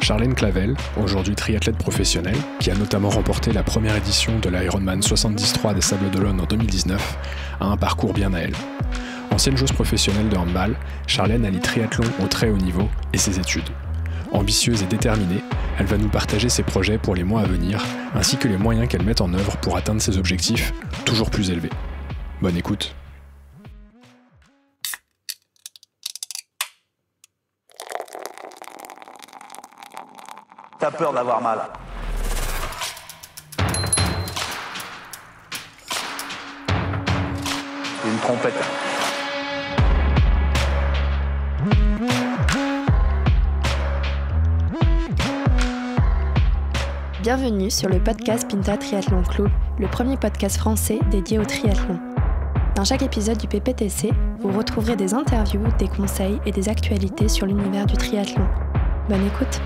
Charlène Clavel, aujourd'hui triathlète professionnelle, qui a notamment remporté la première édition de l'Ironman 73 des Sables d'Olonne en 2019, a un parcours bien à elle. Ancienne joueuse professionnelle de handball, Charlène allie triathlon au très haut niveau et ses études. Ambitieuse et déterminée, elle va nous partager ses projets pour les mois à venir, ainsi que les moyens qu'elle met en œuvre pour atteindre ses objectifs toujours plus élevés. Bonne écoute. T'as peur d'avoir mal. C'est une trompette. Bienvenue sur le podcast Pinta Triathlon Club, le premier podcast français dédié au triathlon. Dans chaque épisode du PPTC, vous retrouverez des interviews, des conseils et des actualités sur l'univers du triathlon. Bonne écoute!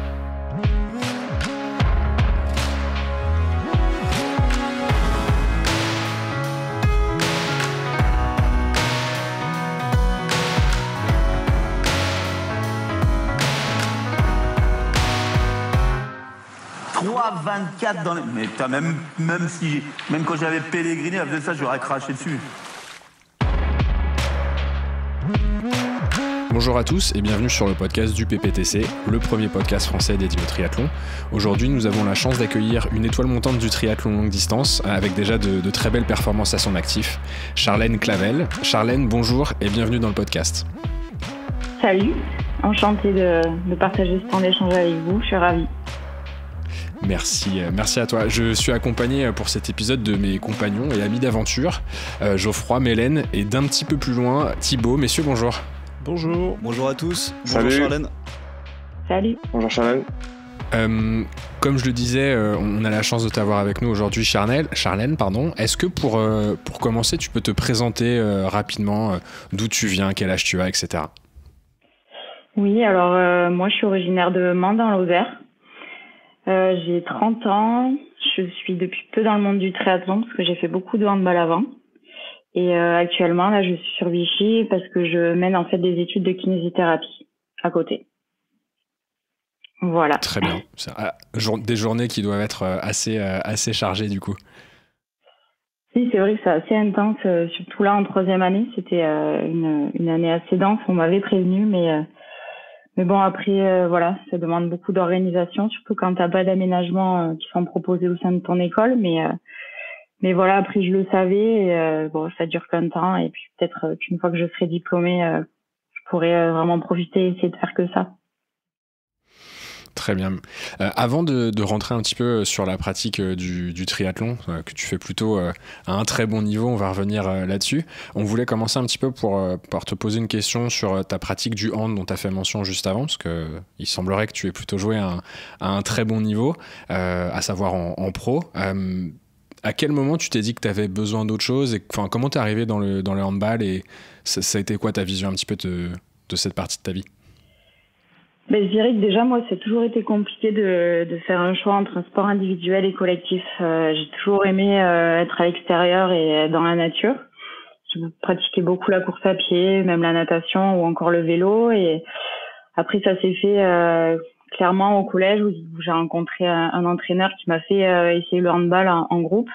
Trois 24 dans les... Mais putain, même quand j'avais Pellegrini, elle faisait ça, j'aurais craché dessus. Bonjour à tous et bienvenue sur le podcast du PPTC, le premier podcast français dédié au triathlon. Aujourd'hui, nous avons la chance d'accueillir une étoile montante du triathlon longue distance, avec déjà de très belles performances à son actif, Charlène Clavel. Charlène, bonjour et bienvenue dans le podcast. Salut, enchantée de partager ce temps d'échange avec vous, je suis ravie. Merci à toi. Je suis accompagné pour cet épisode de mes compagnons et amis d'aventure, Geoffroy, Mélène et d'un petit peu plus loin, Thibaut. Messieurs, bonjour. Bonjour à tous. Salut. Bonjour Charlène. Salut. Bonjour Charlène. Comme je le disais, on a la chance de t'avoir avec nous aujourd'hui, Charlène. Est-ce que pour commencer, tu peux te présenter rapidement d'où tu viens, quel âge tu as, etc. Oui, alors moi je suis originaire de Mende dans l'Osaire. J'ai 30 ans, je suis depuis peu dans le monde du triathlon parce que j'ai fait beaucoup de handball avant. Et actuellement, là, je suis sur Vichy parce que je mène en fait des études de kinésithérapie à côté. Voilà. Très bien. Des journées qui doivent être assez chargées du coup. Oui, c'est vrai que c'est assez intense, surtout là en troisième année. C'était une année assez dense, on m'avait prévenu, mais bon, après, voilà, ça demande beaucoup d'organisation, surtout quand t'as pas d'aménagement qui sont proposés au sein de ton école. Mais voilà, après, je le savais. Et, bon, ça dure qu'un temps. Et puis peut-être qu'une fois que je serai diplômée, je pourrai vraiment profiter et essayer de faire que ça. Très bien. Avant de rentrer un petit peu sur la pratique du triathlon, que tu fais plutôt à un très bon niveau, on va revenir là-dessus. On voulait commencer un petit peu par te poser une question sur ta pratique du hand dont tu as fait mention juste avant, parce qu'il semblerait que tu aies plutôt joué à un très bon niveau, à savoir en pro. À quel moment tu t'es dit que tu avais besoin d'autre chose et comment tu es arrivé dans le handball et ça a été quoi ta vision un petit peu de cette partie de ta vie? Ben, je dirais que déjà, moi, c'est toujours été compliqué de faire un choix entre un sport individuel et collectif. J'ai toujours aimé être à l'extérieur et dans la nature. Je pratiquais beaucoup la course à pied, même la natation ou encore le vélo. Et après, ça s'est fait clairement au collège où j'ai rencontré un entraîneur qui m'a fait essayer le handball en groupe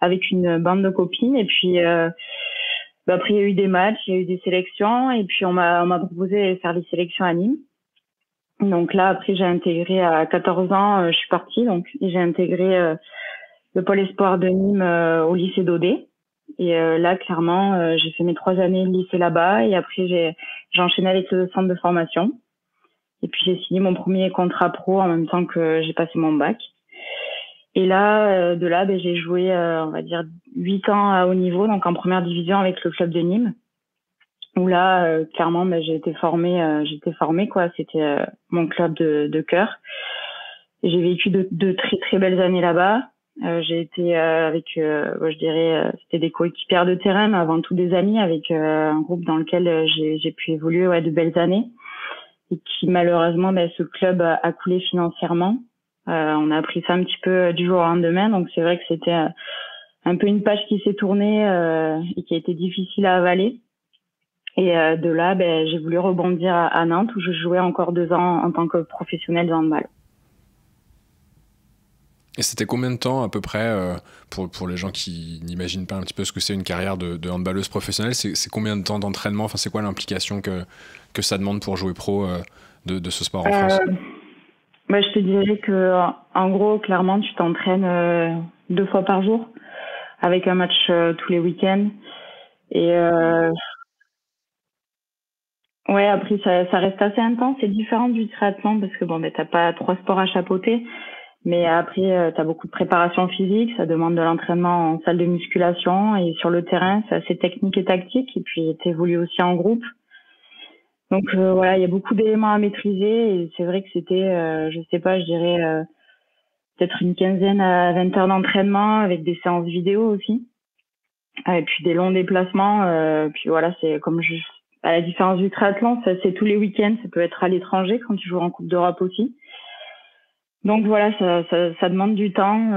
avec une bande de copines. Et puis après, il y a eu des matchs, il y a eu des sélections. Et puis, on m'a proposé de faire les sélections à Nîmes. Donc là, après, j'ai intégré à 14 ans, je suis partie, et j'ai intégré le pôle espoir de Nîmes au lycée d'Audet. Et là, clairement, j'ai fait mes 3 années de lycée là-bas et après, j'ai enchaîné avec le centre de formation. Et puis, j'ai signé mon premier contrat pro en même temps que j'ai passé mon bac. Et là, de là, j'ai joué, on va dire, 8 ans à haut niveau, donc en première division avec le club de Nîmes. Où là, clairement, j'ai été formée, quoi. C'était mon club de cœur. Et j'ai vécu de très très belles années là-bas. J'ai été avec, je dirais, c'était des coéquipières de terrain, mais avant tout des amis, avec un groupe dans lequel j'ai pu évoluer de belles années. Et qui malheureusement, ce club a coulé financièrement. On a appris ça un petit peu du jour au lendemain, donc c'est vrai que c'était un peu une page qui s'est tournée et qui a été difficile à avaler. Et de là, j'ai voulu rebondir à Nantes où je jouais encore 2 ans en tant que professionnelle de handball. Et c'était combien de temps à peu près, pour les gens qui n'imaginent pas un petit peu ce que c'est une carrière de handballeuse professionnelle, c'est combien de temps d'entraînement? Enfin, c'est quoi l'implication que ça demande pour jouer pro de ce sport en France? Je te dirais que en gros, clairement, tu t'entraînes 2 fois par jour avec un match tous les week-ends. Et ouais, après ça reste assez intense. C'est différent du triathlon parce que t'as pas 3 sports à chapeauter. Mais après, tu as beaucoup de préparation physique, ça demande de l'entraînement en salle de musculation et sur le terrain, c'est assez technique et tactique. Et puis, tu évolues aussi en groupe. Donc voilà, il y a beaucoup d'éléments à maîtriser et c'est vrai que c'était, je sais pas, je dirais peut-être une 15aine à 20 heures d'entraînement avec des séances vidéo aussi. Et puis des longs déplacements. Puis voilà, c'est comme à la différence du triathlon, ça, c'est tous les week-ends, ça peut être à l'étranger quand tu joues en Coupe d'Europe aussi. Donc voilà, ça demande du temps.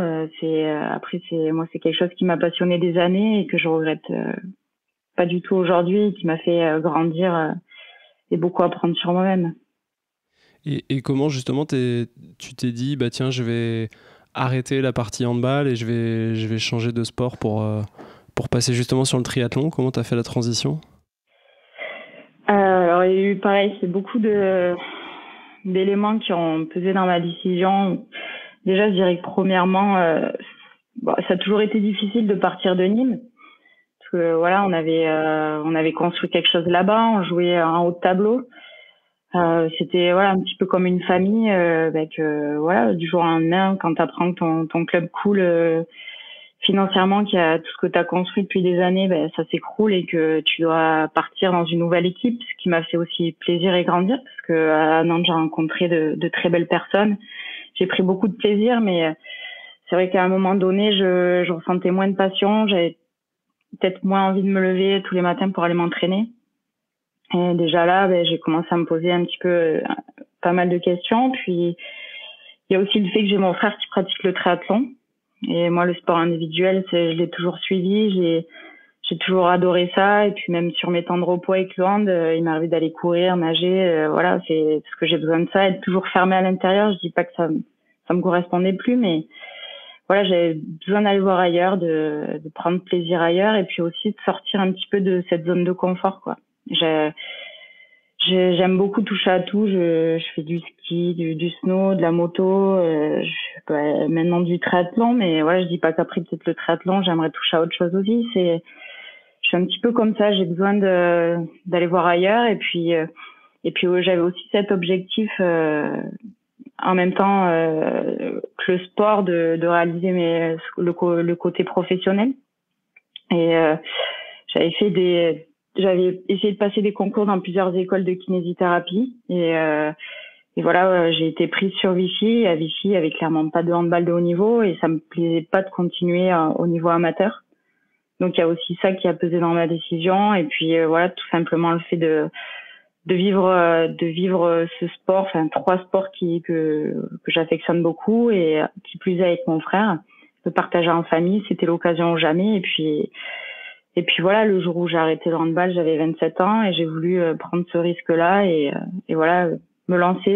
Après, c'est quelque chose qui m'a passionné des années et que je regrette pas du tout aujourd'hui, et qui m'a fait grandir et beaucoup apprendre sur moi-même. Et comment justement tu t'es dit tiens, je vais arrêter la partie handball et je vais changer de sport pour passer justement sur le triathlon? Comment tu as fait la transition? Alors il y a eu pareil, c'est beaucoup d'éléments qui ont pesé dans ma décision. Déjà, je dirais que premièrement, ça a toujours été difficile de partir de Nîmes. Parce que voilà, on avait construit quelque chose là-bas, on jouait en haut de tableau. C'était voilà un petit peu comme une famille, que du jour au lendemain, quand tu apprends que ton club coule financièrement, qu'il y a tout ce que tu as construit depuis des années, ça s'écroule et que tu dois partir dans une nouvelle équipe, ce qui m'a fait aussi plaisir et grandir, parce que à Nantes, j'ai rencontré de très belles personnes. J'ai pris beaucoup de plaisir, mais c'est vrai qu'à un moment donné, je ressentais moins de passion, j'avais peut-être moins envie de me lever tous les matins pour aller m'entraîner. Et déjà là, j'ai commencé à me poser un petit peu pas mal de questions. Puis il y a aussi le fait que j'ai mon frère qui pratique le triathlon. Et moi, le sport individuel, je l'ai toujours suivi. J'ai toujours adoré ça. Et puis même sur mes temps de repos avec le hand, il m'arrive d'aller courir, nager. Voilà, c'est ce que j'ai besoin de ça. Être toujours fermé à l'intérieur. Je dis pas que ça me correspondait plus, mais voilà, j'avais besoin d'aller voir ailleurs, de prendre plaisir ailleurs, et puis aussi de sortir un petit peu de cette zone de confort, quoi. J'aime beaucoup toucher à tout. Je fais du ski, du snow, de la moto, maintenant du triathlon, mais ouais, je dis pas qu'après peut-être le triathlon, j'aimerais toucher à autre chose aussi. Je suis un petit peu comme ça, j'ai besoin d'aller voir ailleurs, et puis j'avais aussi cet objectif en même temps que le sport, de réaliser le côté professionnel. Et j'avais essayé de passer des concours dans plusieurs écoles de kinésithérapie, et voilà, j'ai été prise sur Vichy. À Vichy, il y avait clairement pas de handball de haut niveau, et ça me plaisait pas de continuer au niveau amateur. Donc il y a aussi ça qui a pesé dans ma décision, et puis voilà, tout simplement le fait de vivre ce sport, enfin 3 sports que j'affectionne beaucoup, et qui plus est avec mon frère, de partager en famille, c'était l'occasion ou jamais. Et puis voilà, le jour où j'ai arrêté le handball, j'avais 27 ans, et j'ai voulu prendre ce risque-là, et voilà, me lancer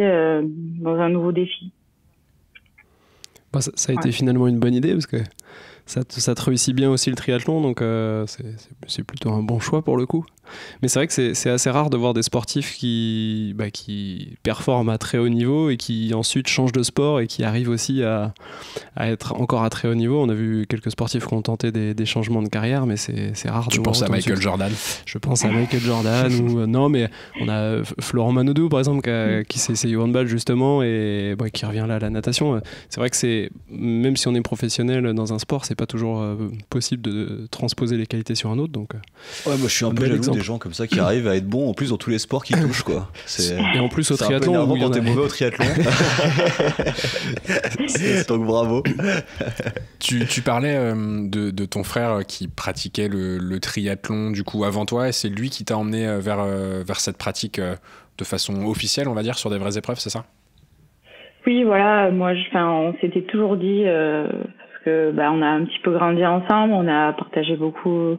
dans un nouveau défi. Ça a été finalement une bonne idée, parce que ça te réussit bien aussi le triathlon, donc c'est plutôt un bon choix pour le coup. Mais c'est vrai que c'est assez rare de voir des sportifs qui performent à très haut niveau et qui ensuite changent de sport et qui arrivent aussi à être encore à très haut niveau. On a vu quelques sportifs qui ont tenté des changements de carrière, mais c'est rare. Tu penses à Michael Jordan? Je pense à Michael Jordan ou non, mais on a Florent Manodou par exemple qui s'est essayé au handball justement et qui revient là à la natation. C'est vrai que même si on est professionnel dans un sport, c'est pas toujours possible de transposer les qualités sur un autre. Donc ouais, moi je suis un peu jaloux des gens comme ça qui arrivent à être bons en plus dans tous les sports qu'ils touchent, quoi. Et en plus au triathlon, c'est un peu énervant quand t'es mauvais au triathlon. Donc bravo. Tu parlais de ton frère qui pratiquait le triathlon du coup avant toi, et c'est lui qui t'a emmené vers cette pratique de façon officielle, on va dire, sur des vraies épreuves, c'est ça? Oui, voilà, on s'était toujours dit parce que on a un petit peu grandi ensemble, on a partagé beaucoup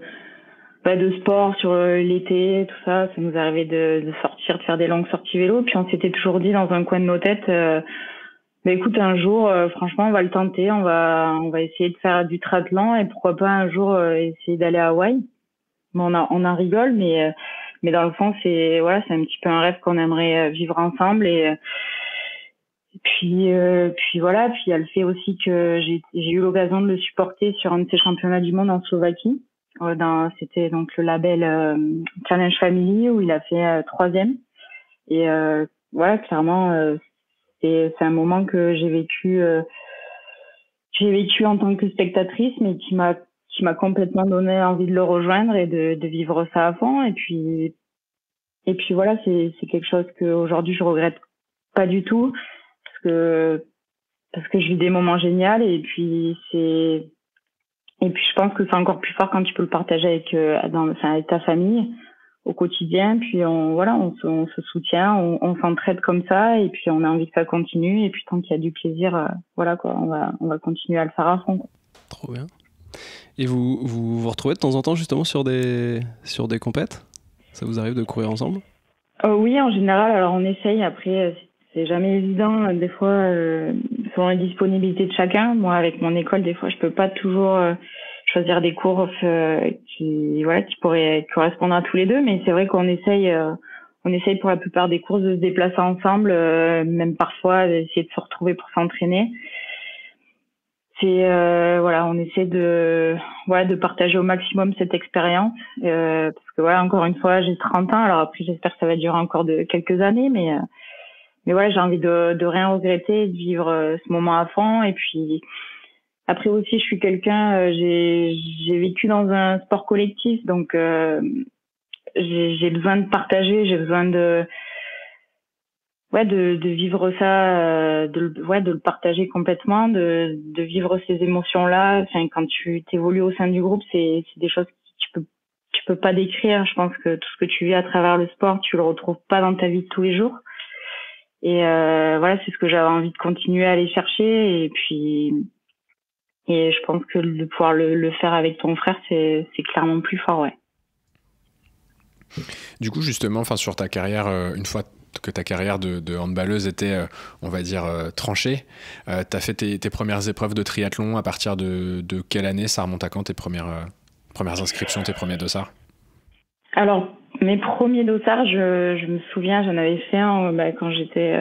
de sport sur l'été, tout ça. Ça nous arrivait de sortir, de faire des longues sorties vélo. Puis on s'était toujours dit dans un coin de nos têtes, écoute, un jour, franchement, on va le tenter. On va essayer de faire du triathlon et pourquoi pas un jour essayer d'aller à Hawaï. Bon, on en rigole, mais dans le fond, c'est un petit peu un rêve qu'on aimerait vivre ensemble. Et puis voilà. Puis il y a le fait aussi que j'ai eu l'occasion de le supporter sur un de ces championnats du monde en Slovaquie. C'était donc le label Challenge Family où il a fait 3e. Et voilà, clairement, c'est un moment que j'ai vécu en tant que spectatrice, mais qui m'a complètement donné envie de le rejoindre et de vivre ça à fond. Et puis voilà, c'est quelque chose que aujourd'hui je regrette pas du tout parce que je vis des moments géniaux et puis je pense que c'est encore plus fort quand tu peux le partager avec ta famille au quotidien. Puis on se soutient, on s'entraide comme ça et puis on a envie que ça continue. Et puis tant qu'il y a du plaisir, voilà quoi, on va continuer à le faire à fond, quoi. Trop bien. Et vous retrouvez de temps en temps justement sur des compètes? Ça vous arrive de courir ensemble? Oui, en général. Alors on essaye. Après, c'est jamais évident. Des fois, selon les disponibilités de chacun. Moi, avec mon école, des fois, je peux pas toujours choisir des courses qui pourraient correspondre à tous les deux. Mais c'est vrai qu'on essaye pour la plupart des courses de se déplacer ensemble, même parfois d'essayer de se retrouver pour s'entraîner. On essaie de partager au maximum cette expérience parce que voilà, encore une fois, j'ai 30 ans, alors après j'espère que ça va durer encore de quelques années, mais voilà, j'ai envie de rien regretter, de vivre ce moment à fond. Et puis après aussi, je suis quelqu'un, j'ai vécu dans un sport collectif, donc j'ai besoin de partager, j'ai besoin de vivre ça, de le partager complètement, de vivre ces émotions-là. Enfin, quand tu t'évolues au sein du groupe, c'est des choses que tu peux pas décrire. Je pense que tout ce que tu vis à travers le sport, tu le retrouves pas dans ta vie de tous les jours. Et voilà, c'est ce que j'avais envie de continuer à aller chercher. Et je pense que de pouvoir le faire avec ton frère, c'est clairement plus fort, ouais. Du coup, justement, sur ta carrière, une fois que ta carrière de handballeuse était, on va dire, tranchée, tu as fait tes premières épreuves de triathlon à partir de quelle année? Ça remonte à quand tes premières inscriptions, tes premiers dossards? Alors, mes premiers dossards, je me souviens, j'en avais fait un quand j'étais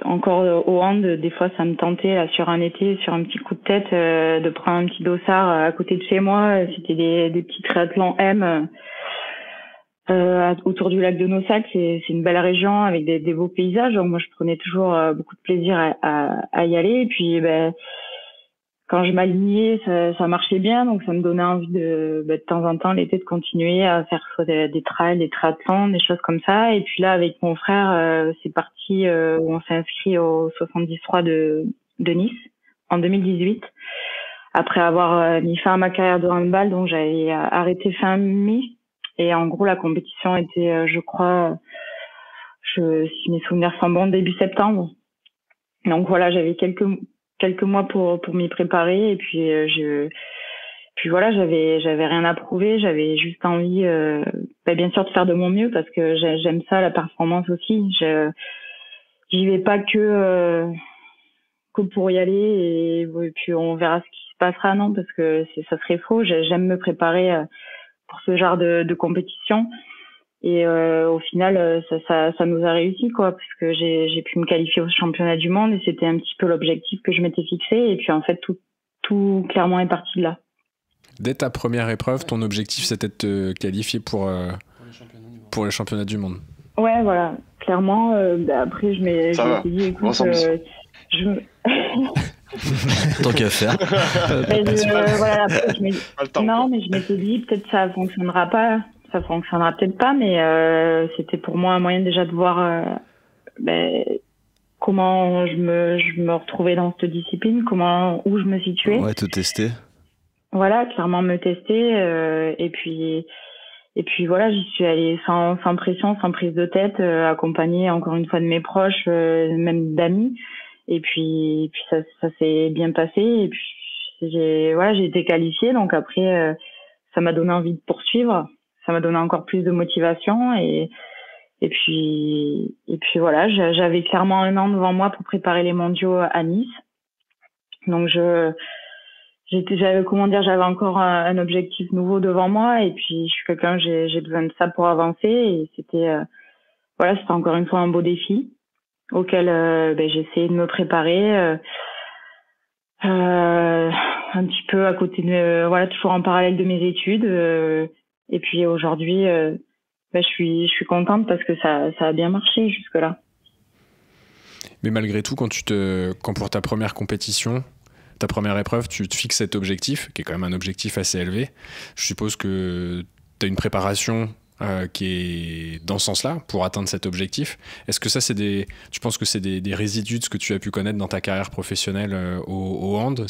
encore au hand. Des fois, ça me tentait, là, sur un été, sur un petit coup de tête, de prendre un petit dossard à côté de chez moi. C'était des petits triathlons M. Autour du lac de Nossac, c'est une belle région avec des beaux paysages. Donc moi, je prenais toujours beaucoup de plaisir à y aller. Et puis, quand je m'alignais, ça marchait bien. Donc ça me donnait envie de temps en temps l'été de continuer à faire soit des trails, des triathlons, des choses comme ça. Et puis là, avec mon frère, c'est parti où on s'est inscrit au 73 de Nice en 2018. Après avoir mis fin à ma carrière de handball, donc j'avais arrêté fin mai. Et en gros, la compétition était, je crois, si mes souvenirs sont bons, début septembre. Donc voilà, j'avais quelques mois pour m'y préparer. Et puis voilà, j'avais rien à prouver. J'avais juste envie, bien sûr, de faire de mon mieux parce que j'aime ça, la performance aussi. J'y vais pas que pour y aller et puis on verra ce qui se passera, non, parce que ça serait faux. J'aime me préparer pour ce genre de compétition. Et au final, ça nous a réussi, quoi, parce que j'ai pu me qualifier au championnat du monde et c'était un petit peu l'objectif que je m'étais fixé. Et puis en fait, tout clairement est parti de là. Dès ta première épreuve, ton objectif c'était de te qualifier pour les championnats du monde. Ouais, voilà, clairement. Après, je m'étais dit, écoute, tant qu'à faire. Mais je m'étais dit peut-être ça fonctionnera peut-être pas, mais c'était pour moi un moyen déjà de voir comment je me retrouvais dans cette discipline, où je me situais. Ouais, te tester. Voilà, clairement me tester et puis voilà, j'y suis allée sans pression, sans prise de tête, accompagnée encore une fois de mes proches, même d'amis. Et puis ça s'est bien passé et puis j'ai été qualifiée, donc après ça m'a donné envie de poursuivre. ça m'a donné encore plus de motivation et puis voilà, j'avais clairement un an devant moi pour préparer les mondiaux à Nice. Donc j'avais encore un objectif nouveau devant moi et puis je suis quelqu'un, j'ai besoin de ça pour avancer et c'était encore une fois un beau défi auquel j'ai essayé de me préparer un petit peu à côté de toujours en parallèle de mes études et puis aujourd'hui je suis contente parce que ça a bien marché jusque-là. Mais malgré tout, quand pour ta première compétition, ta première épreuve, tu te fixes cet objectif, qui est quand même un objectif assez élevé, je suppose que tu as une préparation qui est dans ce sens-là pour atteindre cet objectif. Est-ce que ça, tu penses que c'est des résidus de ce que tu as pu connaître dans ta carrière professionnelle au hand,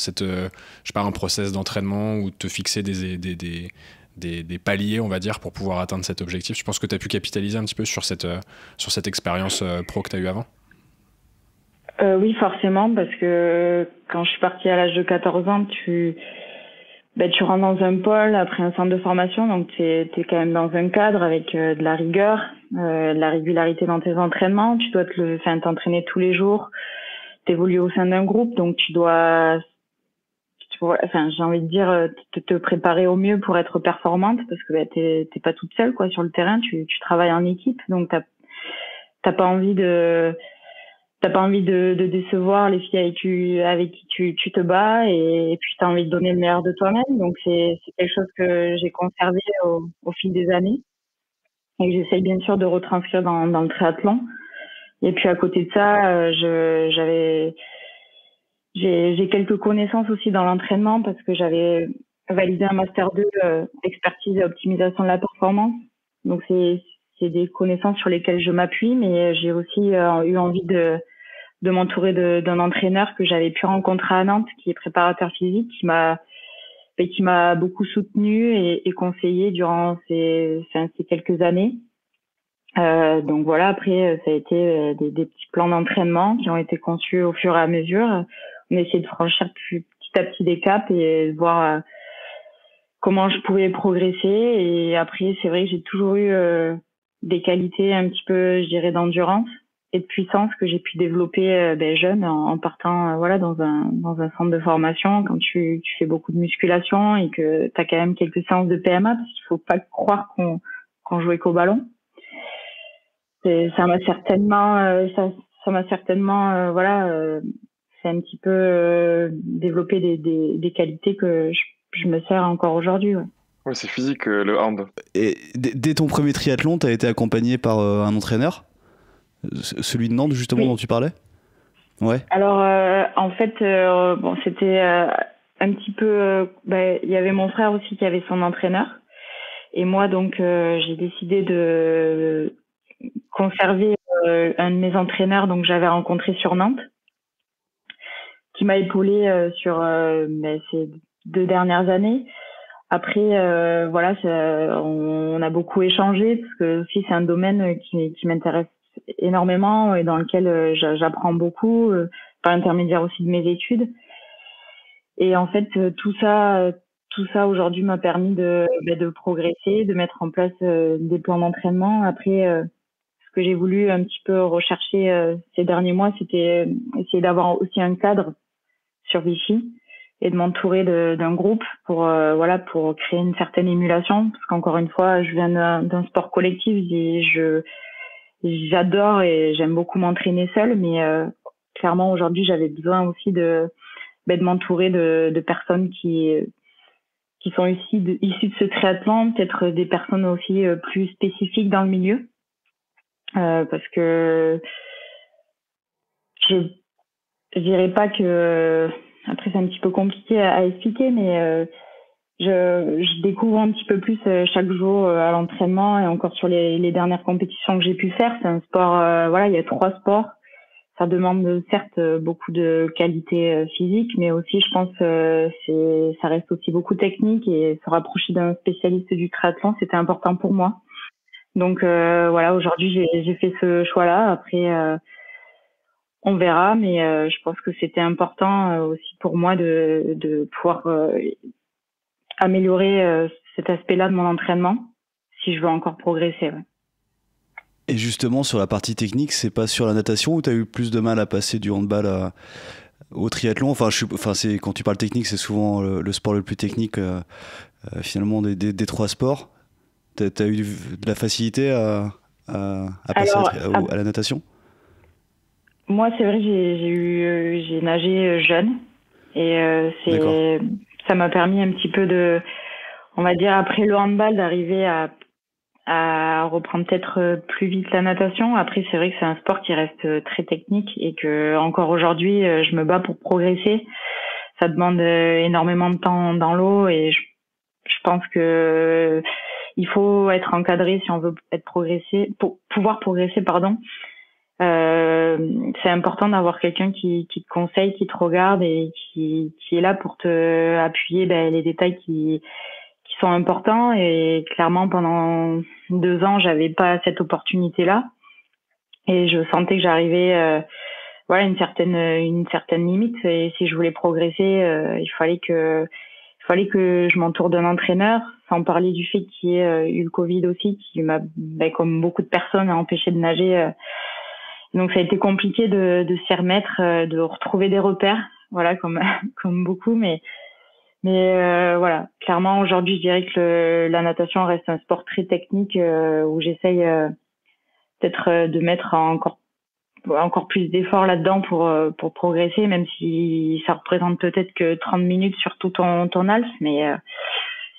un process d'entraînement ou de te fixer des paliers, on va dire, pour pouvoir atteindre cet objectif? Je pense que tu as pu capitaliser un petit peu sur cette expérience pro que tu as eue avant. Oui, forcément, parce que quand je suis partie à l'âge de 14 ans, tu rentres dans un pôle après un centre de formation, donc t'es quand même dans un cadre avec de la rigueur, de la régularité dans tes entraînements. Tu dois t'entraîner tous les jours, t'évoluer au sein d'un groupe, donc j'ai envie de dire, te préparer au mieux pour être performante, parce que t'es pas toute seule sur le terrain, tu travailles en équipe, donc t'as pas envie de décevoir les filles avec qui tu te bats et puis t'as envie de donner le meilleur de toi-même. Donc c'est quelque chose que j'ai conservé au fil des années et que j'essaye bien sûr de retranscrire dans le triathlon. Et puis à côté de ça, j'ai quelques connaissances aussi dans l'entraînement parce que j'avais validé un master 2 expertise et optimisation de la performance. Donc c'est des connaissances sur lesquelles je m'appuie, mais j'ai aussi eu envie de m'entourer d'un entraîneur que j'avais pu rencontrer à Nantes, qui est préparateur physique, qui m'a beaucoup soutenu et conseillé durant ces quelques années. Donc voilà, après ça a été des petits plans d'entraînement qui ont été conçus au fur et à mesure. On a essayé de franchir petit à petit des caps et de voir comment je pouvais progresser. Et après, c'est vrai que j'ai toujours eu des qualités un petit peu, je dirais, d'endurance et de puissance que j'ai pu développer jeune en partant dans un centre de formation. Quand tu fais beaucoup de musculation et que tu as quand même quelques séances de PMA, parce qu'il faut pas croire qu'on jouait qu'au ballon. Ça m'a certainement c'est un petit peu développé des qualités que je me sers encore aujourd'hui. Ouais. Ouais, c'est physique le hand. Et dès ton premier triathlon, tu as été accompagné par un entraîneur, celui de Nantes justement, oui, dont tu parlais? Ouais. Alors en fait c'était un petit peu il y avait mon frère aussi qui avait son entraîneur et moi donc j'ai décidé de conserver un de mes entraîneurs donc j'avais rencontré sur Nantes qui m'a épaulé sur ces 2 dernières années. Après on a beaucoup échangé parce que aussi c'est un domaine qui m'intéresse énormément et dans lequel j'apprends beaucoup par l'intermédiaire aussi de mes études. Et en fait tout ça aujourd'hui m'a permis de progresser, de mettre en place des plans d'entraînement. Après ce que j'ai voulu un petit peu rechercher ces derniers mois, c'était essayer d'avoir aussi un cadre sur Vichy et de m'entourer d'un groupe pour créer une certaine émulation, parce qu'encore une fois, je viens d'un sport collectif et j'adore et j'aime beaucoup m'entraîner seule, mais clairement aujourd'hui j'avais besoin aussi de m'entourer de personnes qui sont issues de ce triathlon, peut-être des personnes aussi plus spécifiques dans le milieu, parce que je dirais pas que, après c'est un petit peu compliqué à expliquer, mais je découvre un petit peu plus chaque jour à l'entraînement et encore sur les dernières compétitions que j'ai pu faire. C'est un sport, il y a 3 sports. Ça demande certes beaucoup de qualité physique, mais aussi je pense ça reste aussi beaucoup technique et se rapprocher d'un spécialiste du triathlon, c'était important pour moi. Donc aujourd'hui j'ai fait ce choix-là. Après on verra, mais je pense que c'était important aussi pour moi de pouvoir améliorer cet aspect-là de mon entraînement. si je veux encore progresser. Ouais. Et justement, sur la partie technique, c'est pas sur la natation où tu as eu plus de mal à passer du handball au triathlon? Enfin, quand tu parles technique, c'est souvent le sport le plus technique finalement des trois sports. Tu as eu de la facilité à passer à la natation? Moi, c'est vrai que j'ai nagé jeune et ça m'a permis un petit peu on va dire après le handball, d'arriver à reprendre peut-être plus vite la natation. Après, c'est vrai que c'est un sport qui reste très technique et que encore aujourd'hui, je me bats pour progresser. Ça demande énormément de temps dans l'eau et je pense que il faut être encadré si on veut pour pouvoir progresser, pardon. C'est important d'avoir quelqu'un qui te conseille, qui te regarde et qui est là pour te appuyer les détails qui sont importants. Et clairement, pendant 2 ans, j'avais pas cette opportunité-là et je sentais que j'arrivais à une certaine limite. Et si je voulais progresser, il fallait que je m'entoure d'un entraîneur, sans parler du fait qu'il y ait eu le Covid aussi, qui m'a, comme beaucoup de personnes, a empêché de nager. Donc ça a été compliqué de s'y remettre, de retrouver des repères, voilà, comme beaucoup, mais voilà, clairement aujourd'hui je dirais que la natation reste un sport très technique où j'essaye peut-être de mettre encore plus d'efforts là-dedans pour progresser, même si ça représente peut-être que 30 minutes sur tout ton alf, mais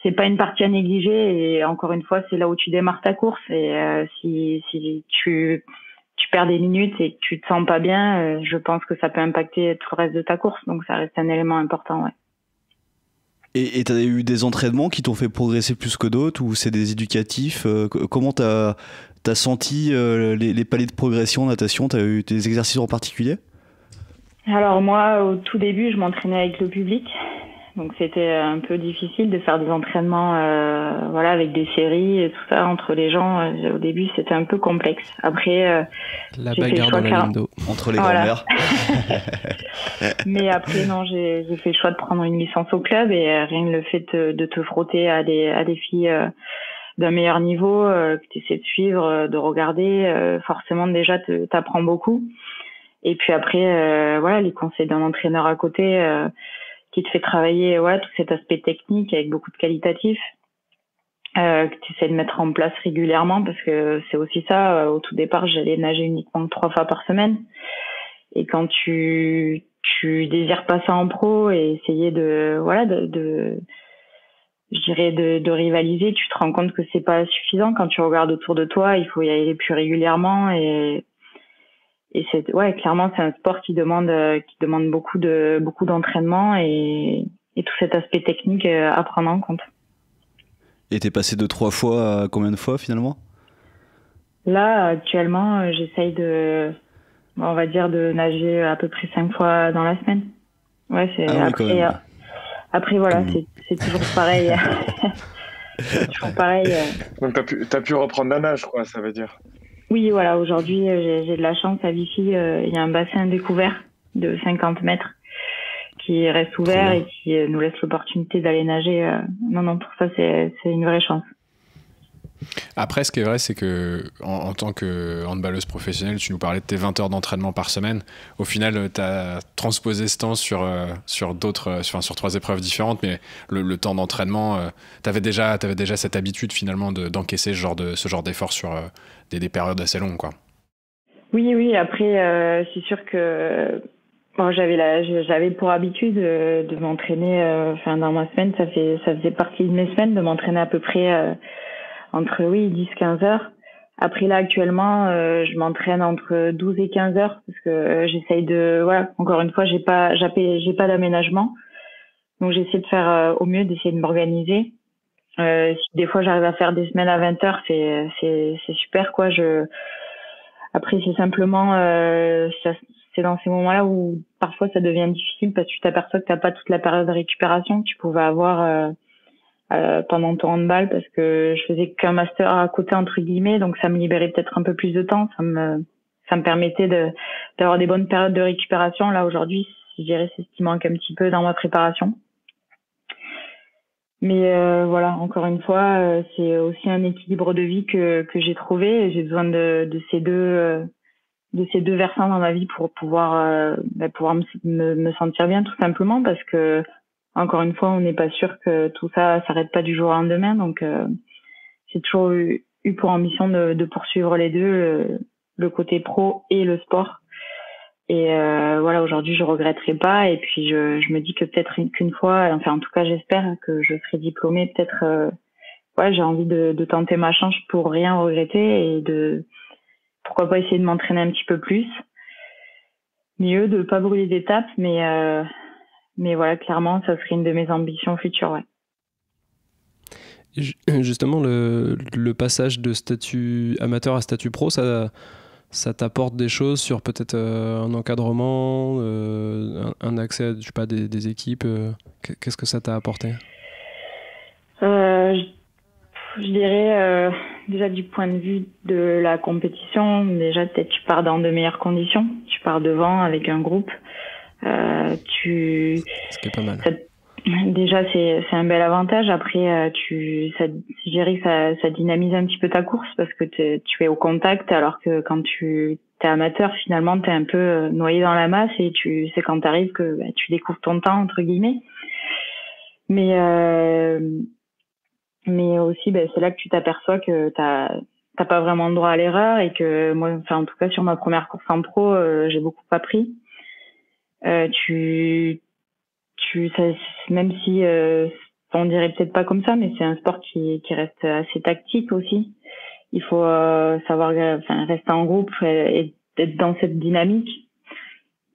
c'est pas une partie à négliger. Et encore une fois, c'est là où tu démarres ta course. Et si tu perds des minutes et que tu te sens pas bien, je pense que ça peut impacter tout le reste de ta course. Donc ça reste un élément important, ouais. Et tu as eu des entraînements qui t'ont fait progresser plus que d'autres, ou c'est des éducatifs? Comment t'as senti les paliers de progression en natation? T'as eu des exercices en particulier? Alors moi, au tout début, je m'entraînais avec le public. Donc c'était un peu difficile de faire des entraînements avec des séries et tout ça entre les gens. Au début, c'était un peu complexe. Après, la bagarre dans la ligne d'eau entre les grands-mères. Mais après, non, j'ai fait le choix de prendre une licence au club et rien que le fait de te frotter à des filles d'un meilleur niveau que tu essaies de suivre, de regarder, forcément déjà t'apprends beaucoup. Et puis après, les conseils d'un entraîneur à côté qui te fait travailler tout cet aspect technique avec beaucoup de qualitatif que tu essaies de mettre en place régulièrement, parce que c'est aussi ça. Au tout départ, j'allais nager uniquement 3 fois par semaine, et quand tu désires passer en pro et essayer de rivaliser, tu te rends compte que c'est pas suffisant. Quand tu regardes autour de toi, il faut y aller plus régulièrement, et clairement c'est un sport qui demande beaucoup d'entraînement et tout cet aspect technique à prendre en compte. Et t'es passé de 3 fois à combien de fois finalement? Là actuellement j'essaye de nager à peu près 5 fois dans la semaine. Ouais, c'est après voilà, c'est toujours pareil. C'est toujours pareil. Donc t'as pu reprendre la nage, quoi, ça veut dire. Oui, voilà, aujourd'hui, j'ai de la chance à Vichy. Il y a un bassin découvert de 50 mètres qui reste ouvert et qui nous laisse l'opportunité d'aller nager. Non, pour ça, c'est une vraie chance. Après, ce qui est vrai, c'est que en tant que handballeuse professionnelle, tu nous parlais de tes 20 heures d'entraînement par semaine. Au final, tu as transposé ce temps sur 3 épreuves différentes, mais le temps d'entraînement, tu avais déjà cette habitude finalement d'encaisser ce genre d'effort sur des périodes assez longues, quoi. Oui. Après, c'est sûr que j'avais pour habitude de m'entraîner. Dans ma semaine, ça faisait partie de mes semaines de m'entraîner à peu près entre 10-15 heures. Après là actuellement, je m'entraîne entre 12 et 15 heures parce que j'essaye encore une fois, j'ai pas d'aménagement. Donc j'essaie de faire au mieux, d'essayer de m'organiser. Si des fois j'arrive à faire des semaines à 20 heures, c'est super, quoi. Après c'est simplement c'est dans ces moments-là où parfois ça devient difficile parce que tu t'aperçois que t'as pas toute la période de récupération que tu pouvais avoir pendant ton handball, parce que je faisais qu'un master à côté entre guillemets, donc ça me libérait peut-être un peu plus de temps, ça me permettait d'avoir des bonnes périodes de récupération. Là aujourd'hui, je dirais c'est ce qui manque un petit peu dans ma préparation. Mais voilà, encore une fois, c'est aussi un équilibre de vie que j'ai trouvé. Et j'ai besoin de ces deux versants dans ma vie pour pouvoir me sentir bien, tout simplement, parce que encore une fois, on n'est pas sûr que tout ça s'arrête pas du jour au lendemain. Donc j'ai toujours eu pour ambition de poursuivre les deux, le côté pro et le sport. Et voilà, aujourd'hui, je regretterai pas. Et puis, je me dis que peut-être qu'une fois, enfin, en tout cas, j'espère que je serai diplômée. Peut-être, ouais, j'ai envie de tenter ma chance pour rien regretter et pourquoi pas essayer de m'entraîner un petit peu plus. Mieux de pas brûler d'étapes, mais voilà, clairement, ça serait une de mes ambitions futures, ouais. Justement, le passage de statut amateur à statut pro, ça t'apporte des choses sur peut-être un encadrement, un accès à, je sais pas, des équipes. Qu'est-ce que ça t'a apporté? Je dirais déjà du point de vue de la compétition, déjà peut-être tu pars dans de meilleures conditions, tu pars devant avec un groupe, Ce qui est pas mal. Déjà c'est un bel avantage. Après je dirais que ça dynamise un petit peu ta course parce que tu es au contact, alors que quand tu es amateur, finalement t'es un peu noyé dans la masse et c'est quand t'arrives que tu découvres ton temps, entre guillemets. Mais aussi c'est là que tu t'aperçois que t'as pas vraiment le droit à l'erreur et que moi, enfin en tout cas sur ma première course en pro, j'ai beaucoup appris. Même si on dirait peut-être pas comme ça, mais c'est un sport qui reste assez tactique aussi. Il faut savoir rester en groupe et être dans cette dynamique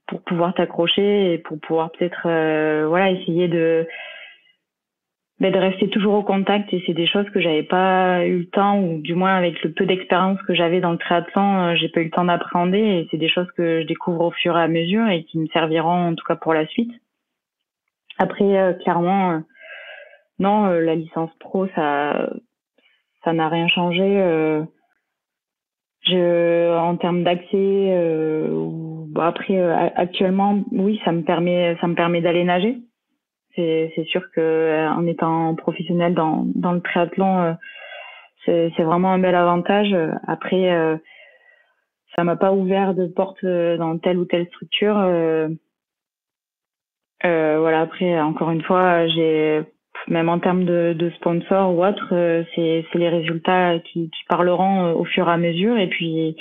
pour pouvoir t'accrocher et pour pouvoir peut-être essayer de rester toujours au contact. Et c'est des choses que j'avais pas eu le temps, ou du moins avec le peu d'expérience que j'avais dans le triathlon, j'ai pas eu le temps d'appréhender, et c'est des choses que je découvre au fur et à mesure et qui me serviront en tout cas pour la suite. Après, clairement, non, la licence pro, ça n'a rien changé. En termes d'accès, actuellement, oui, ça me permet d'aller nager. C'est sûr que en étant professionnel dans le triathlon, c'est vraiment un bel avantage. Après, ça m'a pas ouvert de porte dans telle ou telle structure. Voilà, après, encore une fois, même en termes de sponsors ou autre, c'est les résultats qui parleront au fur et à mesure. Et puis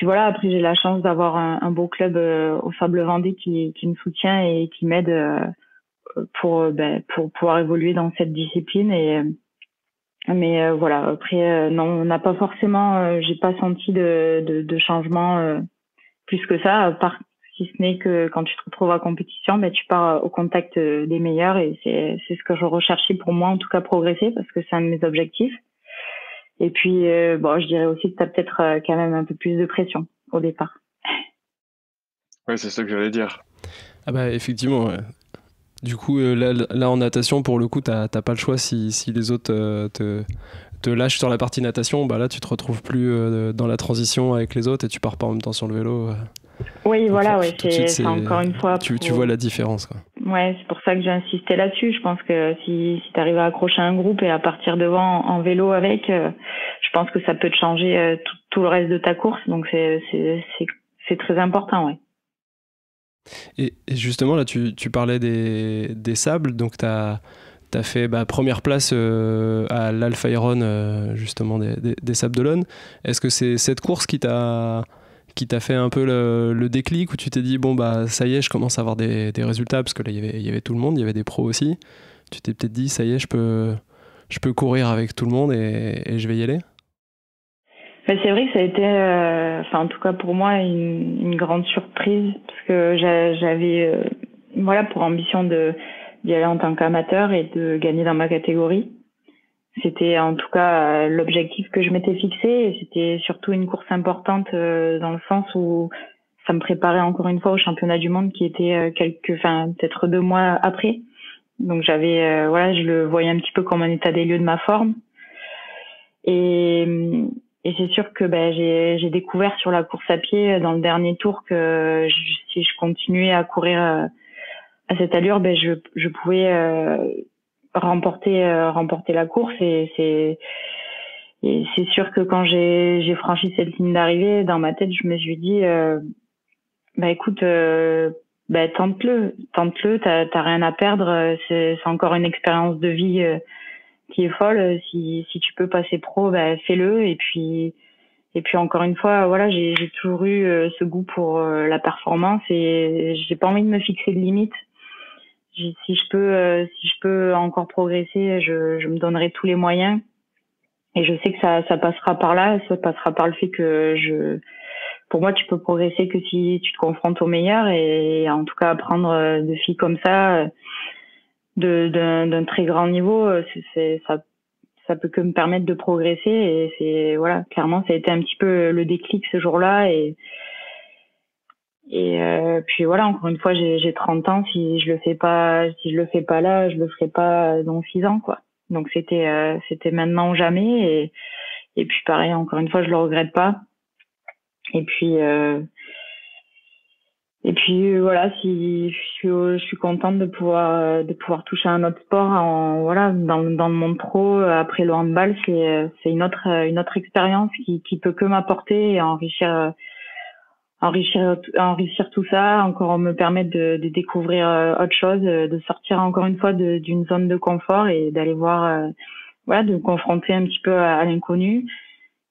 voilà, après, j'ai la chance d'avoir un beau club au Sable Vendée qui me soutient et qui m'aide pour pouvoir évoluer dans cette discipline. Mais voilà, après, non, on n'a pas forcément, j'ai pas senti de changement plus que ça, à part si ce n'est que quand tu te retrouves en compétition, tu pars au contact des meilleurs, et c'est ce que je recherchais pour moi, en tout cas progresser, parce que c'est un de mes objectifs. Et puis, je dirais aussi que tu as peut-être quand même un peu plus de pression au départ. Oui, c'est ça que j'allais dire. Ah bah effectivement, ouais. Du coup, là en natation, pour le coup, t'as pas le choix si les autres te lâchent sur la partie natation, là tu te retrouves plus dans la transition avec les autres et tu pars pas en même temps sur le vélo. Oui, voilà, ouais, c'est encore une fois. Tu vois la différence, quoi. Ouais, c'est pour ça que j'ai insisté là-dessus. Je pense que si tu arrives à accrocher un groupe et à partir devant en vélo avec, je pense que ça peut te changer tout le reste de ta course. Donc c'est très important, ouais. Et justement, là, tu parlais des sables, donc t'as fait première place à l'Alpha Iron, justement, des Sables d'Olonne. Est-ce que c'est cette course qui t'a fait un peu le déclic, où tu t'es dit, ça y est, je commence à avoir des résultats, parce que là, il y avait tout le monde, il y avait des pros aussi. Tu t'es peut-être dit, ça y est, je peux courir avec tout le monde et je vais y aller? C'est vrai que ça a été, en tout cas pour moi, une grande surprise, parce que j'avais pour ambition d'y aller en tant qu'amateur et de gagner dans ma catégorie. C'était en tout cas l'objectif que je m'étais fixé, et c'était surtout une course importante dans le sens où ça me préparait encore une fois au championnat du monde qui était peut-être 2 mois après. Donc je le voyais un petit peu comme un état des lieux de ma forme. Et c'est sûr que j'ai découvert sur la course à pied dans le dernier tour que si je continuais à courir à cette allure, je pouvais remporter la course. Et c'est sûr que quand j'ai franchi cette ligne d'arrivée, dans ma tête, je me suis dit, écoute, tente-le, t'as rien à perdre. C'est encore une expérience de vie qui est folle. Si tu peux passer pro, fais-le. Et puis encore une fois, voilà, j'ai toujours eu ce goût pour la performance et j'ai pas envie de me fixer de limites. Si je peux encore progresser, je me donnerai tous les moyens. Et je sais que ça passera par là, ça passera par le fait que pour moi, tu peux progresser que si tu te confrontes aux meilleurs, et en tout cas apprendre de filles comme ça, d'un très grand niveau, ça peut que me permettre de progresser. Et c'est, voilà, clairement, ça a été un petit peu le déclic ce jour-là. Et puis voilà, encore une fois, j'ai 30 ans. Si je le fais pas là, je le ferai pas dans 6 ans, quoi. Donc c'était maintenant ou jamais. Et puis pareil, encore une fois, je le regrette pas. Et puis voilà, si je suis contente de pouvoir toucher à un autre sport dans le monde pro après le handball. C'est une autre expérience qui peut que m'apporter et enrichir tout ça, encore me permettre de découvrir autre chose, de sortir encore une fois d'une zone de confort et d'aller voir, de me confronter un petit peu à l'inconnu.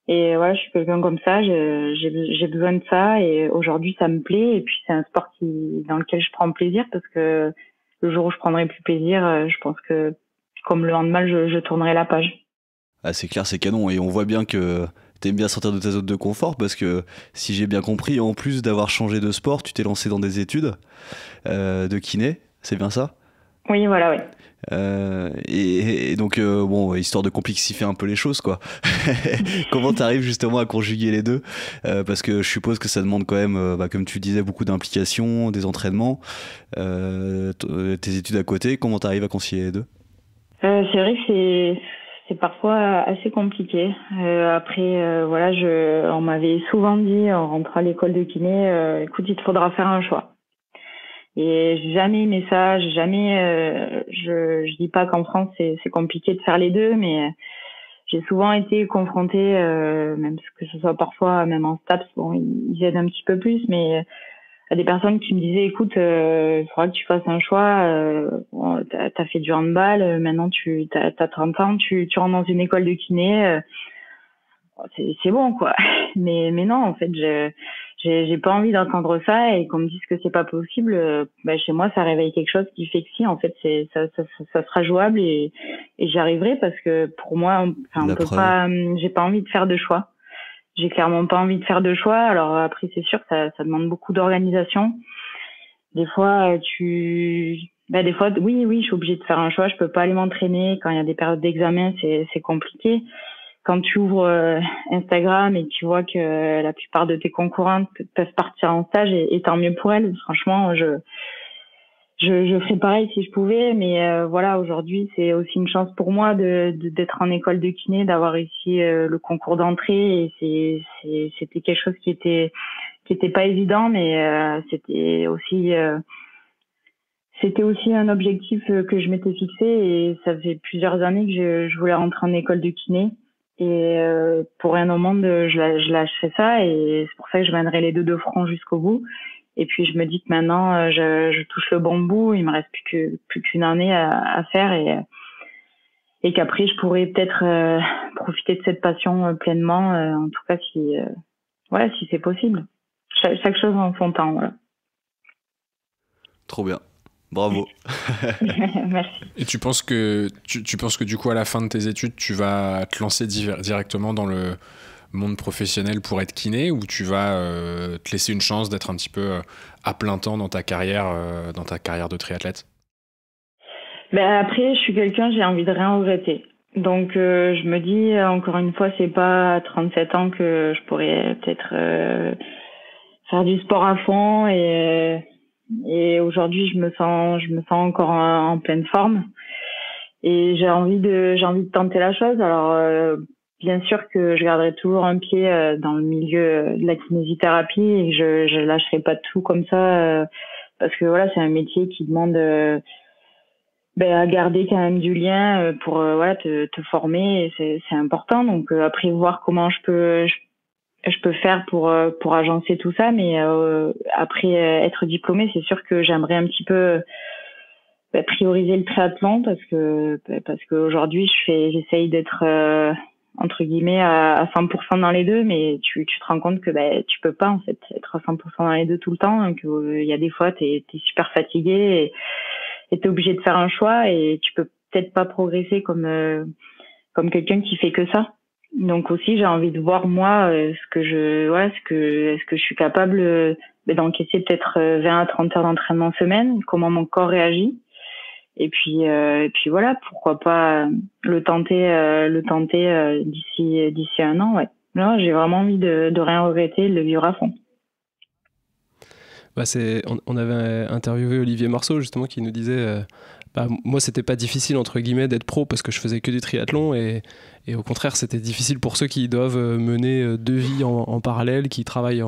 Et voilà, je suis quelqu'un comme ça, j'ai besoin de ça, et aujourd'hui ça me plaît. Et puis c'est un sport dans lequel je prends plaisir, parce que le jour où je prendrai plus plaisir, je pense que comme le handball, je tournerai la page. Ah, c'est clair, c'est canon, et on voit bien que t'aimes bien sortir de ta zone de confort, parce que si j'ai bien compris, en plus d'avoir changé de sport, tu t'es lancé dans des études de kiné, c'est bien ça? Oui, voilà, oui. Et donc, histoire de complexifier un peu les choses, quoi. Comment t'arrives justement à conjuguer les deux? Parce que je suppose que ça demande quand même, comme tu disais, beaucoup d'implication, des entraînements, tes études à côté. Comment t'arrives à concilier les deux? C'est vrai que c'est parfois assez compliqué. Après, on m'avait souvent dit en rentrant à l'école de kiné, écoute, il te faudra faire un choix. Et j'ai jamais aimé ça, je dis pas qu'en France c'est compliqué de faire les deux, mais j'ai souvent été confrontée, même que ce soit parfois même en STAPS, bon, ils aident un petit peu plus, mais à des personnes qui me disaient, écoute, il faudra que tu fasses un choix, t'as fait du handball, maintenant t'as 30 ans, tu rentres dans une école de kiné, c'est bon, quoi. Mais non, en fait, j'ai pas envie d'entendre ça, et qu'on me dise que c'est pas possible. Chez moi, ça réveille quelque chose qui fait que si, en fait, ça sera jouable, et j'y arriverai, parce que pour moi, on peut pas, j'ai pas envie de faire de choix. J'ai clairement pas envie de faire de choix. Alors après, c'est sûr que ça demande beaucoup d'organisation. Des fois, oui, je suis obligée de faire un choix. Je peux pas aller m'entraîner quand il y a des périodes d'examen, c'est compliqué. Quand tu ouvres Instagram et tu vois que la plupart de tes concurrentes peuvent partir en stage, et tant mieux pour elles. Franchement, je ferais pareil si je pouvais, mais voilà, aujourd'hui c'est aussi une chance pour moi d'être en école de kiné, d'avoir réussi le concours d'entrée, et c'était quelque chose qui était pas évident, mais c'était aussi un objectif que je m'étais fixé, et ça fait plusieurs années que je voulais rentrer en école de kiné. Et pour rien au monde, je lâcherai ça, et c'est pour ça que je mènerai les deux de front jusqu'au bout. Et puis je me dis que maintenant, je touche le bon bout, il me reste plus qu'une année à faire, et qu'après je pourrais peut-être profiter de cette passion pleinement, en tout cas si c'est possible. Chaque chose en son temps, voilà. Trop bien. Bravo. Merci. Et tu penses que du coup à la fin de tes études, tu vas te lancer directement dans le monde professionnel pour être kiné, ou tu vas te laisser une chance d'être un petit peu à plein temps dans ta carrière de triathlète? Après, je suis quelqu'un, j'ai envie de rien regretter. Donc je me dis, encore une fois, c'est pas à 37 ans que je pourrais peut-être faire du sport à fond, et aujourd'hui je me sens encore en pleine forme, et j'ai envie de tenter la chose. Alors bien sûr que je garderai toujours un pied dans le milieu de la kinésithérapie, et que je lâcherai pas tout comme ça, parce que voilà, c'est un métier qui demande à garder quand même du lien pour voilà te former, et c'est important. Donc après voir comment je peux faire pour agencer tout ça, mais après être diplômée, c'est sûr que j'aimerais un petit peu prioriser le triathlon parce que aujourd'hui j'essaye d'être entre guillemets à 100% dans les deux, mais tu te rends compte que tu peux pas en fait être à 100% dans les deux tout le temps, que il y a des fois t'es super fatigué et t'es obligé de faire un choix et tu peux peut-être pas progresser comme quelqu'un qui fait que ça. Donc aussi j'ai envie de voir moi est-ce que je suis capable d'encaisser peut-être 20 à 30 heures d'entraînement semaine, comment mon corps réagit. Et puis voilà, pourquoi pas le tenter d'ici un an, ouais. Là, j'ai vraiment envie de rien regretter et de le vivre à fond. On avait interviewé Olivier Marceau justement qui nous disait moi c'était pas difficile entre guillemets d'être pro parce que je faisais que du triathlon et au contraire c'était difficile pour ceux qui doivent mener deux vies en parallèle, qui travaillent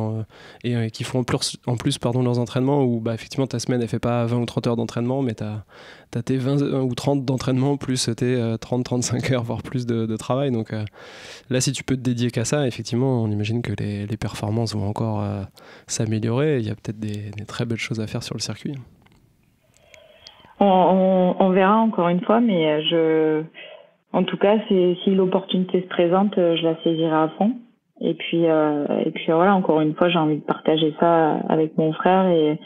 et qui font en plus leurs entraînements où effectivement ta semaine elle fait pas 20 ou 30 heures d'entraînement mais t'as tes 20 ou 30 d'entraînement plus tes 30-35 heures voire plus de travail. Donc là si tu peux te dédier qu'à ça, effectivement on imagine que les performances vont encore s'améliorer. Il y a peut-être des très belles choses à faire sur le circuit. On verra encore une fois, mais en tout cas, si l'opportunité se présente, je la saisirai à fond. Et puis voilà, encore une fois, j'ai envie de partager ça avec mon frère et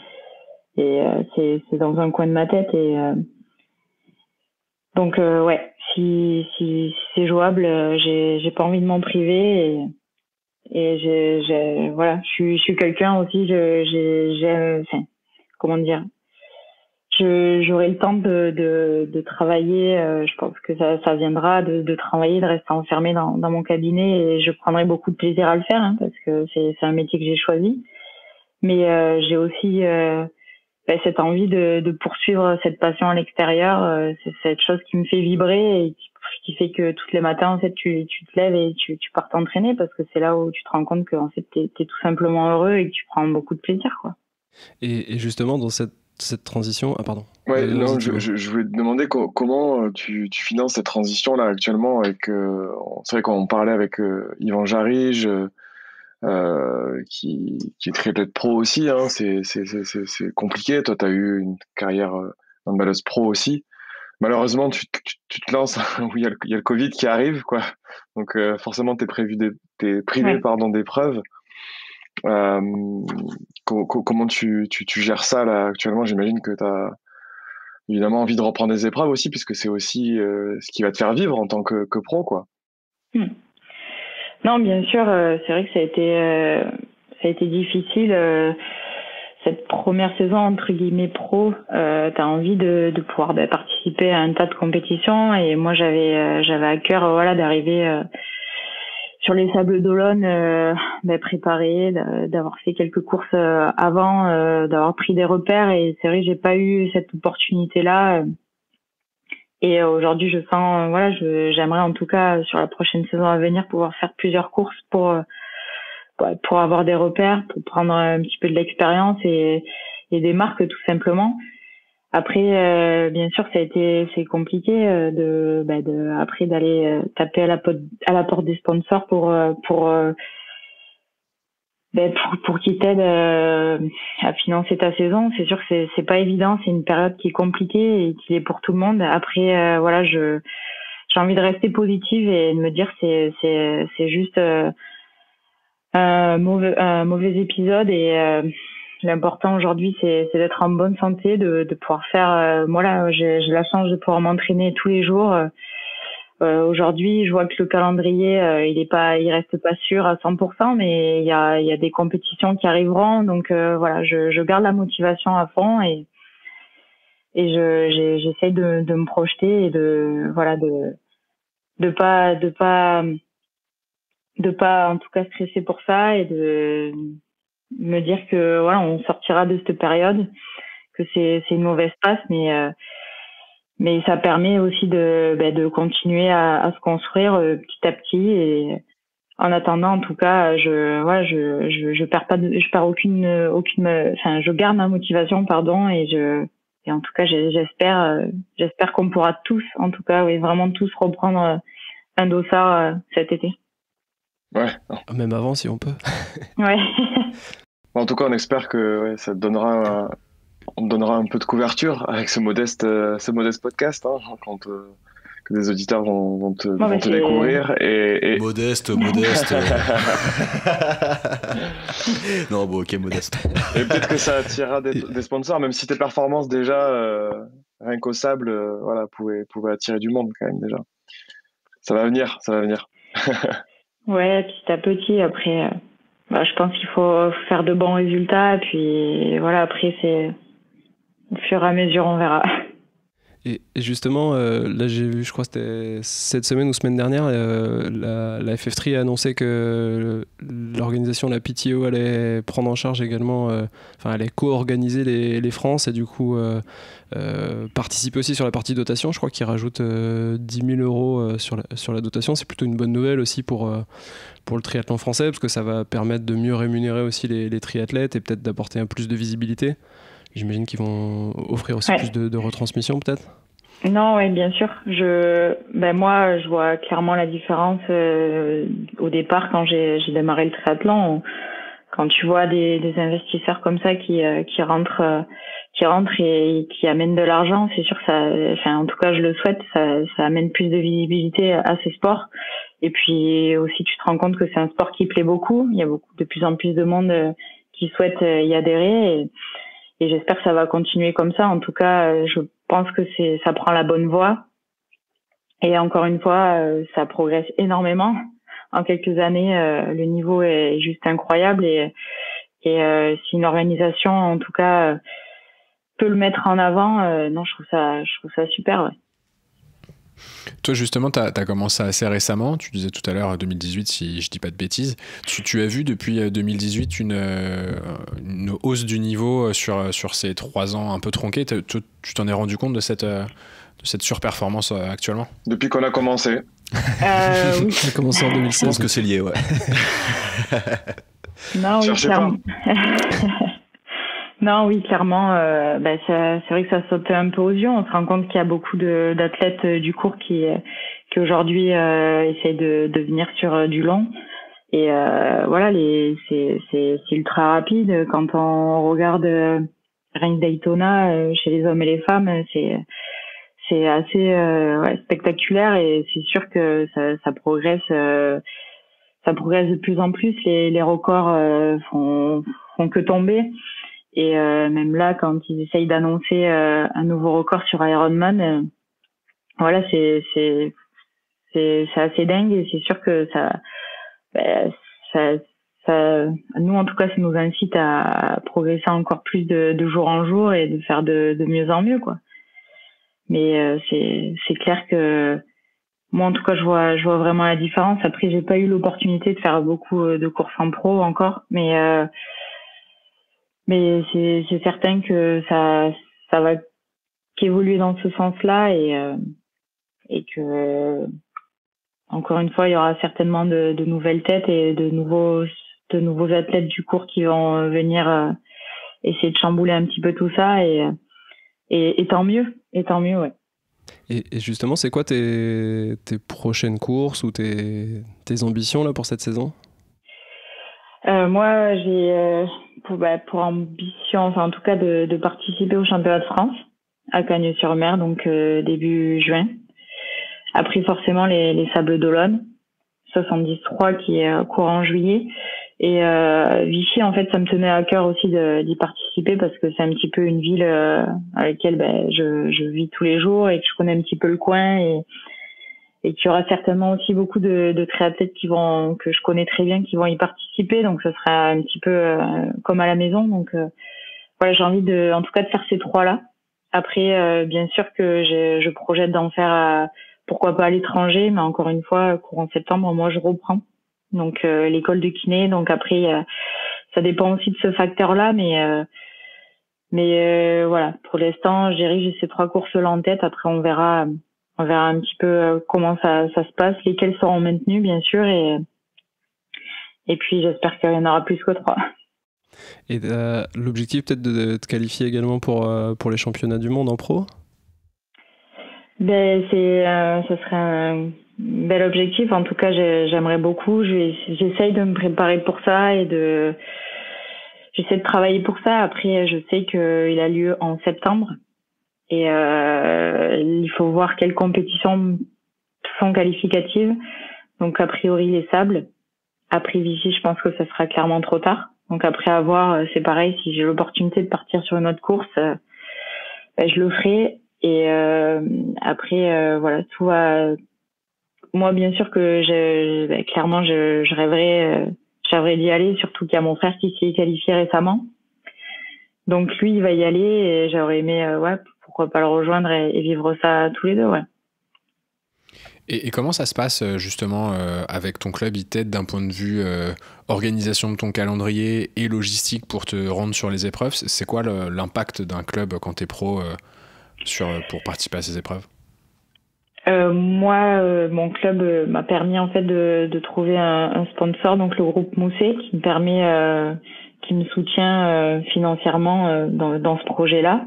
c'est dans un coin de ma tête donc ouais, si c'est jouable, j'ai pas envie de m'en priver et voilà, je suis quelqu'un aussi, comment dire. J'aurai le temps de travailler, je pense que ça viendra de travailler, de rester enfermé dans mon cabinet et je prendrai beaucoup de plaisir à le faire parce que c'est un métier que j'ai choisi. Mais j'ai aussi cette envie de poursuivre cette passion à l'extérieur, c'est cette chose qui me fait vibrer et qui fait que tous les matins en fait tu te lèves et tu pars t'entraîner parce que c'est là où tu te rends compte que en fait t'es tout simplement heureux et que tu prends beaucoup de plaisir, quoi. Et justement dans cette transition... Ah pardon. Ouais, non, je voulais te demander comment tu finances cette transition-là actuellement avec... c'est vrai qu'on parlait avec Yvan Jarige, qui est triathlète pro aussi, hein, c'est compliqué. Toi, tu as eu une carrière handballeuse pro aussi. Malheureusement, tu te lances où il y a le Covid qui arrive, quoi. Donc forcément, t'es privé d'épreuves. Comment tu gères ça là actuellement? J'imagine que tu as évidemment envie de reprendre des épreuves aussi, puisque c'est aussi ce qui va te faire vivre en tant que pro, quoi. Non, bien sûr, c'est vrai que ça a été difficile cette première saison entre guillemets pro. T'as envie de pouvoir participer à un tas de compétitions et moi j'avais à cœur d'arriver sur les Sables d'Olonne, préparé, d'avoir fait quelques courses avant, d'avoir pris des repères et c'est vrai que j'ai pas eu cette opportunité-là. Et aujourd'hui, je sens, j'aimerais en tout cas sur la prochaine saison à venir pouvoir faire plusieurs courses pour avoir des repères, pour prendre un petit peu de l'expérience et des marques tout simplement. Après, bien sûr, c'est compliqué après d'aller taper à la porte des sponsors pour qu'ils t'aident à financer ta saison. C'est sûr que c'est pas évident, c'est une période qui est compliquée et qui est pour tout le monde. Après, j'ai envie de rester positive et de me dire c'est juste un mauvais épisode et l'important aujourd'hui, c'est d'être en bonne santé, de pouvoir faire. Moi là, j'ai la chance de pouvoir m'entraîner tous les jours. Aujourd'hui, je vois que le calendrier, il reste pas sûr à 100%, mais il y a des compétitions qui arriveront. Donc je garde la motivation à fond et j'essaie de me projeter et de pas en tout cas stresser pour ça et de me dire que on sortira de cette période, que c'est une mauvaise passe, mais ça permet aussi de continuer à se construire petit à petit et en attendant en tout cas je perds aucune je garde ma motivation et en tout cas, j'espère qu'on pourra tous, en tout cas, oui, vraiment tous reprendre un dossard cet été. Ouais. Même avant, si on peut. Ouais. En tout cas, on espère que ça te donnera, on te donnera un peu de couverture avec ce modeste podcast, hein, quand que des auditeurs vont te découvrir. Et... Modeste. Non, bon, ok, modeste. Et peut-être que ça attirera des sponsors, même si tes performances déjà, rien qu'au sable, voilà, pouvaient attirer du monde quand même déjà. Ça va venir. Ouais, petit à petit. Après, je pense qu'il faut faire de bons résultats. Puis voilà, après, c'est au fur et à mesure, on verra. Et justement, là j'ai vu, je crois que c'était cette semaine ou semaine dernière, la FF3 a annoncé que l'organisation, la PTO, allait prendre en charge également, allait co-organiser les France et du coup participer aussi sur la partie dotation. Je crois qu'ils rajoutent 10 000 euros sur la dotation. C'est plutôt une bonne nouvelle aussi pour le triathlon français parce que ça va permettre de mieux rémunérer aussi les triathlètes et peut-être d'apporter un plus de visibilité. J'imagine qu'ils vont offrir aussi plus de retransmission, peut-être. Non, oui, bien sûr. Moi, je vois clairement la différence au départ quand j'ai démarré le triathlon. Quand tu vois des investisseurs comme ça qui rentrent et qui amènent de l'argent, c'est sûr que ça, en tout cas, je le souhaite, ça amène plus de visibilité à ces sports. Et puis aussi, tu te rends compte que c'est un sport qui plaît beaucoup. Il y a de plus en plus de monde qui souhaite y adhérer. Et j'espère que ça va continuer comme ça. En tout cas, je pense que ça prend la bonne voie. Et encore une fois, ça progresse énormément. En quelques années, le niveau est juste incroyable. Et si une organisation, en tout cas, peut le mettre en avant, non, je trouve ça super. Ouais. Toi, justement, tu as commencé assez récemment. Tu disais tout à l'heure 2018, si je dis pas de bêtises. Tu as vu depuis 2018 une hausse du niveau sur ces 3 ans un peu tronqués. Tu t'en es rendu compte de cette surperformance actuellement? Depuis qu'on a commencé. Oui. On a commencé en 2016. Je pense que c'est lié, ouais. Non, oui, clairement. Non, oui, clairement, c'est vrai que ça saute un peu aux yeux. On se rend compte qu'il y a beaucoup d'athlètes du court qui aujourd'hui essayent de venir sur du long. Et voilà, c'est ultra rapide. Quand on regarde rien que Daytona chez les hommes et les femmes, c'est assez spectaculaire et c'est sûr que ça progresse. Ça progresse de plus en plus. Les records font que tomber. Et même là, quand ils essayent d'annoncer un nouveau record sur Ironman, voilà, c'est assez dingue et c'est sûr que nous en tout cas, ça nous incite à progresser encore plus de jour en jour et de faire de mieux en mieux, quoi. Mais c'est clair que moi en tout cas, je vois vraiment la différence. Après, j'ai pas eu l'opportunité de faire beaucoup de courses en pro encore, mais c'est certain que ça va qu'évoluer dans ce sens-là et que encore une fois il y aura certainement de nouvelles têtes et de nouveaux athlètes du court qui vont venir essayer de chambouler un petit peu tout ça et tant mieux ouais. Et justement, c'est quoi tes prochaines courses ou tes ambitions là pour cette saison? Moi, j'ai pour ambition, enfin en tout cas de participer au championnat de France à Cagnes-sur-Mer, donc début juin. Après forcément les Sables d'Olonne, 73 qui est courant juillet. Et Vichy, en fait, ça me tenait à cœur aussi d'y participer parce que c'est un petit peu une ville à laquelle je vis tous les jours et que je connais un petit peu le coin et qu'il y aura certainement aussi beaucoup de triathlètes que je connais très bien qui vont y participer, donc ce sera un petit peu comme à la maison. Donc voilà, j'ai envie en tout cas de faire ces 3-là. Après, bien sûr que je projette d'en faire pourquoi pas à l'étranger, mais encore une fois, courant septembre, moi je reprends. Donc l'école de kiné, donc après ça dépend aussi de ce facteur-là, mais voilà, pour l'instant, je dirais que j'ai ces 3 courses-là en tête. Après, on verra un petit peu comment ça se passe, lesquelles seront maintenues, bien sûr, et puis j'espère qu'il y en aura plus que 3. Et l'objectif peut-être de te qualifier également pour les championnats du monde en pro? Ben, ce serait un bel objectif. En tout cas, j'aimerais beaucoup. J'essaye de me préparer pour ça j'essaie de travailler pour ça. Après, je sais qu'il a lieu en septembre et il faut voir quelles compétitions sont qualificatives. Donc, a priori, les sables. Après Vichy, je pense que ça sera clairement trop tard. Donc, après avoir, c'est pareil. Si j'ai l'opportunité de partir sur une autre course, ben, je le ferai. Et après, voilà, tout va. Moi, bien sûr que clairement, je rêverais d'y aller, surtout qu'il y a mon frère qui s'y est qualifié récemment. Donc lui, il va y aller et j'aurais aimé, ouais, pourquoi pas le rejoindre et vivre ça tous les deux, ouais. Et comment ça se passe justement avec ton club? Il t'aide d'un point de vue organisation de ton calendrier et logistique pour te rendre sur les épreuves. C'est quoi l'impact d'un club quand t'es pro pour participer à ces épreuves? Moi, mon club m'a permis en fait de trouver un sponsor, donc le groupe Mousset, qui me soutient financièrement dans ce projet-là.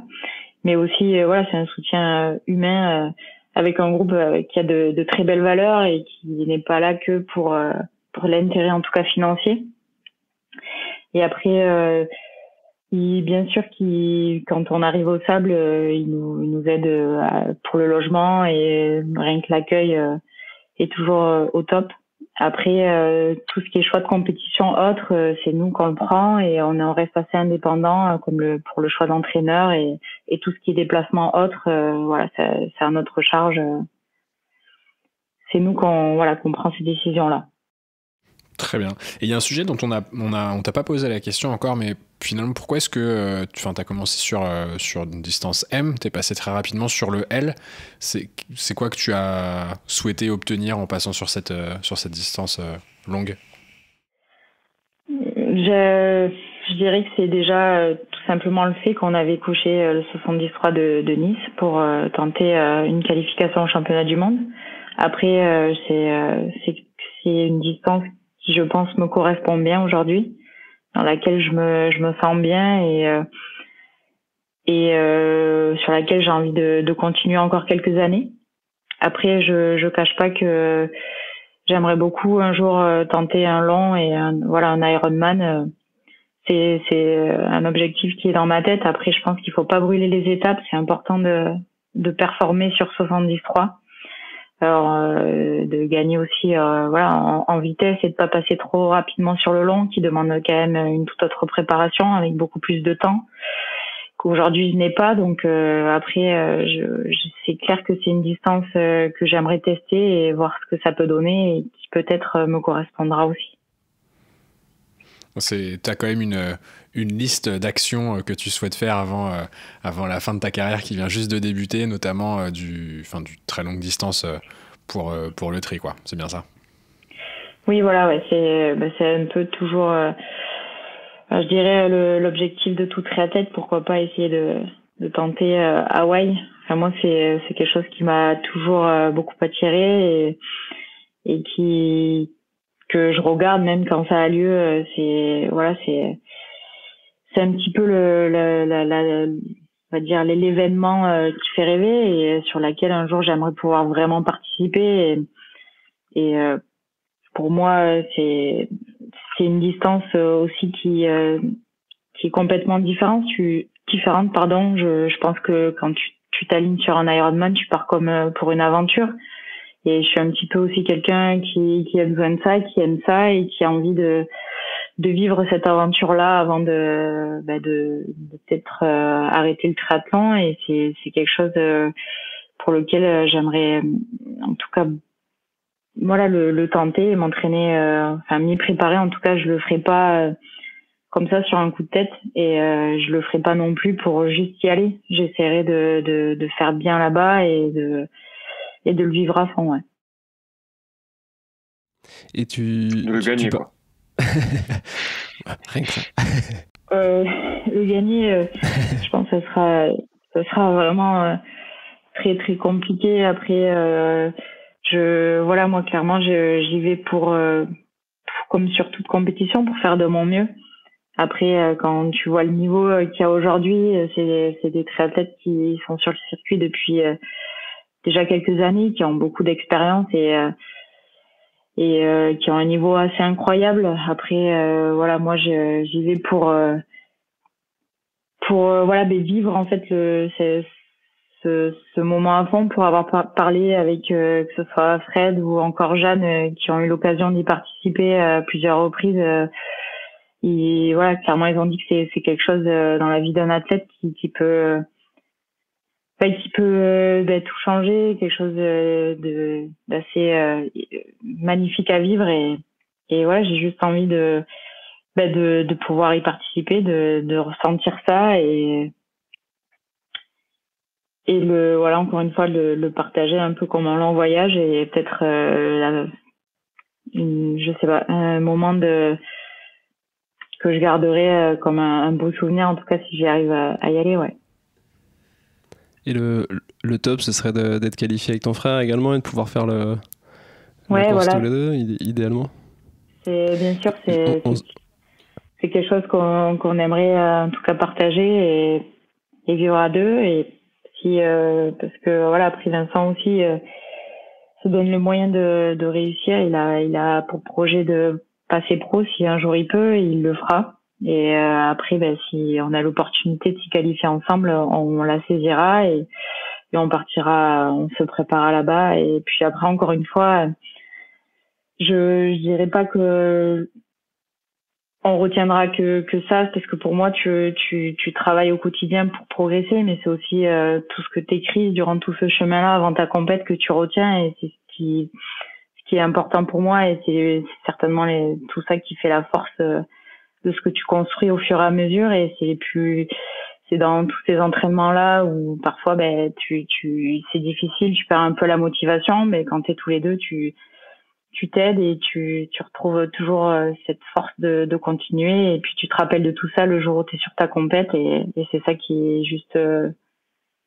Mais aussi, voilà, c'est un soutien humain avec un groupe qui a de très belles valeurs et qui n'est pas là que pour l'intérêt, en tout cas financier. Et après, bien sûr, quand on arrive au sable, il nous aide pour le logement et rien que l'accueil est toujours au top. Après, tout ce qui est choix de compétition autre, c'est nous qu'on le prend et on reste assez indépendant, comme pour le choix d'entraîneur et tout ce qui est déplacement autre, voilà, c'est à notre charge. C'est nous qu'on prend ces décisions-là. Très bien. Et il y a un sujet dont on t'a pas posé la question encore, mais finalement, pourquoi est-ce que tu as commencé sur une distance M, tu es passé très rapidement sur le L? C'est quoi que tu as souhaité obtenir en passant sur cette distance longue? Je dirais que c'est déjà tout simplement le fait qu'on avait coché le 73 de Nice pour tenter une qualification au championnat du monde. Après, c'est une distance qui, je pense, me correspond bien aujourd'hui, dans laquelle je me sens bien et sur laquelle j'ai envie de continuer encore quelques années. Après, je cache pas que j'aimerais beaucoup un jour tenter un long et un Ironman. C'est un objectif qui est dans ma tête. Après, je pense qu'il faut pas brûler les étapes. C'est important de performer sur 73. Alors de gagner aussi en vitesse et de pas passer trop rapidement sur le long, qui demande quand même une toute autre préparation avec beaucoup plus de temps qu'aujourd'hui je n'ai pas. Donc après c'est clair que c'est une distance que j'aimerais tester et voir ce que ça peut donner et qui peut-être me correspondra aussi. T'as quand même une liste d'actions que tu souhaites faire avant la fin de ta carrière qui vient juste de débuter, notamment du très longue distance pour le tri, quoi. C'est bien ça? Oui, voilà, ouais, c'est un peu toujours, je dirais, l'objectif de tout triathlète. Pourquoi pas essayer de tenter Hawaï. Enfin, moi, c'est quelque chose qui m'a toujours beaucoup attiré et que je regarde même quand ça a lieu. C'est un petit peu on va dire l'événement qui fait rêver et sur laquelle un jour j'aimerais pouvoir vraiment participer. Et pour moi, c'est une distance aussi qui est complètement différente. Je pense que quand tu t'alignes sur un Ironman, tu pars comme pour une aventure. Et je suis un petit peu aussi quelqu'un qui a besoin de ça, qui aime ça et qui a envie de vivre cette aventure-là avant de peut-être arrêter le triathlon. Et c'est quelque chose pour lequel j'aimerais, en tout cas, voilà, le tenter et m'entraîner, m'y préparer. En tout cas, je le ferai pas comme ça sur un coup de tête et je le ferai pas non plus pour juste y aller. J'essaierai de faire bien là-bas et de le vivre à fond, ouais. Et le gagner, quoi. Rien que ça. Le gagner, je pense que ça sera vraiment très très compliqué. Après, moi clairement, j'y vais pour comme sur toute compétition, pour faire de mon mieux. Après, quand tu vois le niveau qu'il y a aujourd'hui, c'est des triathlètes qui sont sur le circuit depuis déjà quelques années, qui ont beaucoup d'expérience et qui ont un niveau assez incroyable. Après, voilà, moi j'y vais pour voilà, vivre en fait ce moment à fond, pour avoir parlé avec que ce soit Fred ou encore Jeanne qui ont eu l'occasion d'y participer à plusieurs reprises. Voilà, clairement ils ont dit que c'est quelque chose dans la vie d'un athlète qui peut tout changer, quelque chose d'assez magnifique à vivre, et voilà, j'ai juste envie de pouvoir y participer, de ressentir ça, et voilà, encore une fois, le partager un peu comme un long voyage, et peut-être je sais pas, un moment que je garderai comme un beau souvenir, en tout cas si j'y arrive à y aller, ouais. Et le top, ce serait d'être qualifié avec ton frère également, et de pouvoir faire la course voilà. tous les deux, idéalement. Bien sûr, c'est quelque chose qu'on aimerait en tout cas partager et vivre à deux, et parce que voilà, après Vincent aussi se donne le moyen de réussir. Il a pour projet de passer pro, si un jour il peut, il le fera. Et après, si on a l'opportunité de s'y qualifier ensemble, on la saisira, et on partira, on se préparera là-bas. Et puis après, encore une fois, je dirais pas que on retiendra que ça, parce que pour moi, tu travailles au quotidien pour progresser, mais c'est aussi tout ce que t'écris durant tout ce chemin-là avant ta compète que tu retiens, et c'est ce qui est important pour moi, et c'est certainement tout ça qui fait la force de ce que tu construis au fur et à mesure. Et c'est dans tous ces entraînements-là où parfois c'est difficile, tu perds un peu la motivation, mais quand t'es tous les deux, tu t'aides, et tu retrouves toujours cette force de continuer, et puis tu te rappelles de tout ça le jour où tu es sur ta compète, et c'est ça qui est juste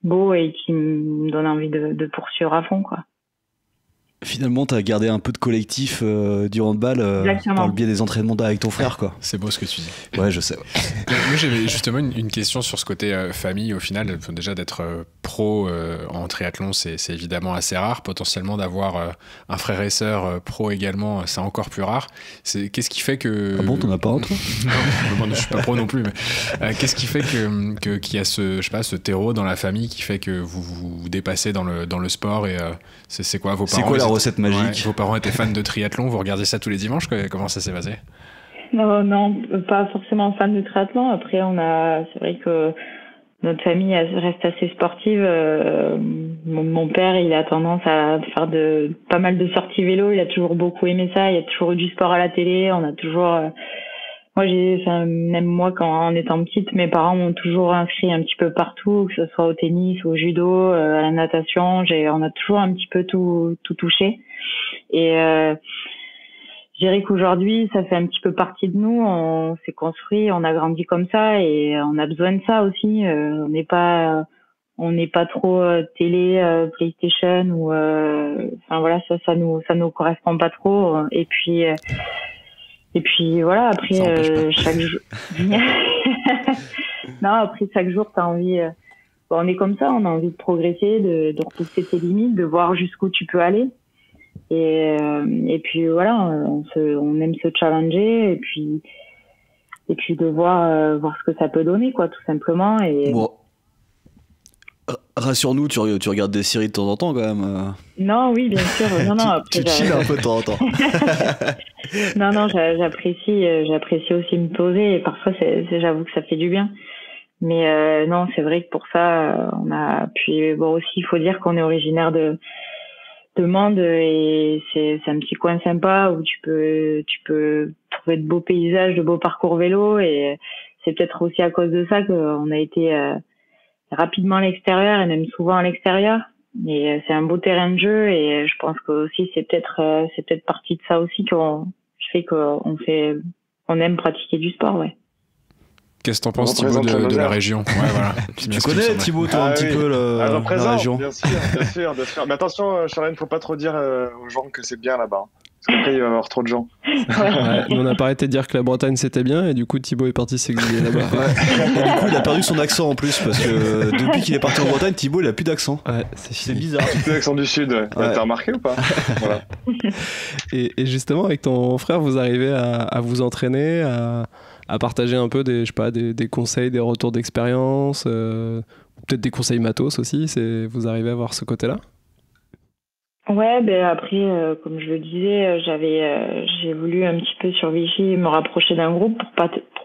beau, et qui me donne envie de poursuivre à fond, quoi. Finalement, tu as gardé un peu de collectif du handball par le biais des entraînements avec ton frère, quoi. C'est beau ce que tu dis. Ouais, je sais. Ouais. Moi, j'avais justement une question sur ce côté famille. Au final, déjà d'être pro en triathlon, c'est évidemment assez rare. Potentiellement d'avoir un frère et sœur pro également, c'est encore plus rare. Qu'est-ce qui fait que... Ah bon, t'en as pas un, toi? Non, je suis pas pro non plus. Mais qu'est-ce qui fait qu'il y a ce terreau dans la famille qui fait que vous dépassez dans le sport, et c'est quoi vos parents? C'est quoi la recette magique? Ouais, vos parents étaient fans de triathlon, vous regardiez ça tous les dimanches, comment ça s'est passé? Non, pas forcément fan de triathlon. Après, c'est vrai que notre famille reste assez sportive. Mon père, il a tendance à faire pas mal de sorties vélo. Il a toujours beaucoup aimé ça. Il y a toujours eu du sport à la télé. On a toujours... même moi, en étant petite, mes parents m'ont toujours inscrit un petit peu partout, que ce soit au tennis, au judo, à la natation. On a toujours un petit peu tout touché. Et je dirais qu'aujourd'hui, ça fait un petit peu partie de nous. On s'est construit, on a grandi comme ça, et on a besoin de ça aussi. On n'est pas trop télé, PlayStation, ou voilà, ça nous correspond pas trop. Et puis voilà, après chaque jour. Non, après chaque jour, t'as envie. On est comme ça, on a envie de progresser, de repousser tes limites, de voir jusqu'où tu peux aller. Et puis voilà, on aime se challenger, et puis de voir ce que ça peut donner, quoi, tout simplement. Et bon, rassure-nous, tu regardes des séries de temps en temps, quand même. Non, oui, bien sûr. Non, après, tu chill un peu de temps en temps. Non, j'apprécie aussi me poser, et parfois j'avoue que ça fait du bien. Mais non, c'est vrai que pour ça, puis bon, aussi il faut dire qu'on est originaire de Mende, et c'est un petit coin sympa où tu peux trouver de beaux paysages, de beaux parcours vélo, et c'est peut-être aussi à cause de ça qu'on a été rapidement à l'extérieur, et même souvent à l'extérieur. Et c'est un beau terrain de jeu, et je pense que aussi c'est peut-être partie de ça aussi qu'on aime pratiquer du sport, ouais. Qu'est-ce que t'en penses, Thibaut, de la région? Ouais, voilà. Tu connais, Thibaut, toi, un petit peu la région? Bien sûr. Mais attention, Charlène, faut pas trop dire aux gens que c'est bien là-bas. Parce qu'après, il va y avoir trop de gens. Ouais, on n'a pas arrêté de dire que la Bretagne c'était bien et du coup Thibaut est parti s'exiler là-bas. Et du coup, il a perdu son accent en plus parce que depuis qu'il est parti en Bretagne, Thibaut il a plus d'accent. Ouais, C'est bizarre. Plus l'accent du Sud, ouais. T'as remarqué ou pas? Voilà. Et justement, avec ton frère, vous arrivez à vous entraîner, à partager un peu des, je sais pas, des conseils, des retours d'expérience, peut-être des conseils matos aussi. Vous arrivez à voir ce côté-là? Ouais, ben après, comme je le disais, j'ai voulu un petit peu sur Vichy me rapprocher d'un groupe pour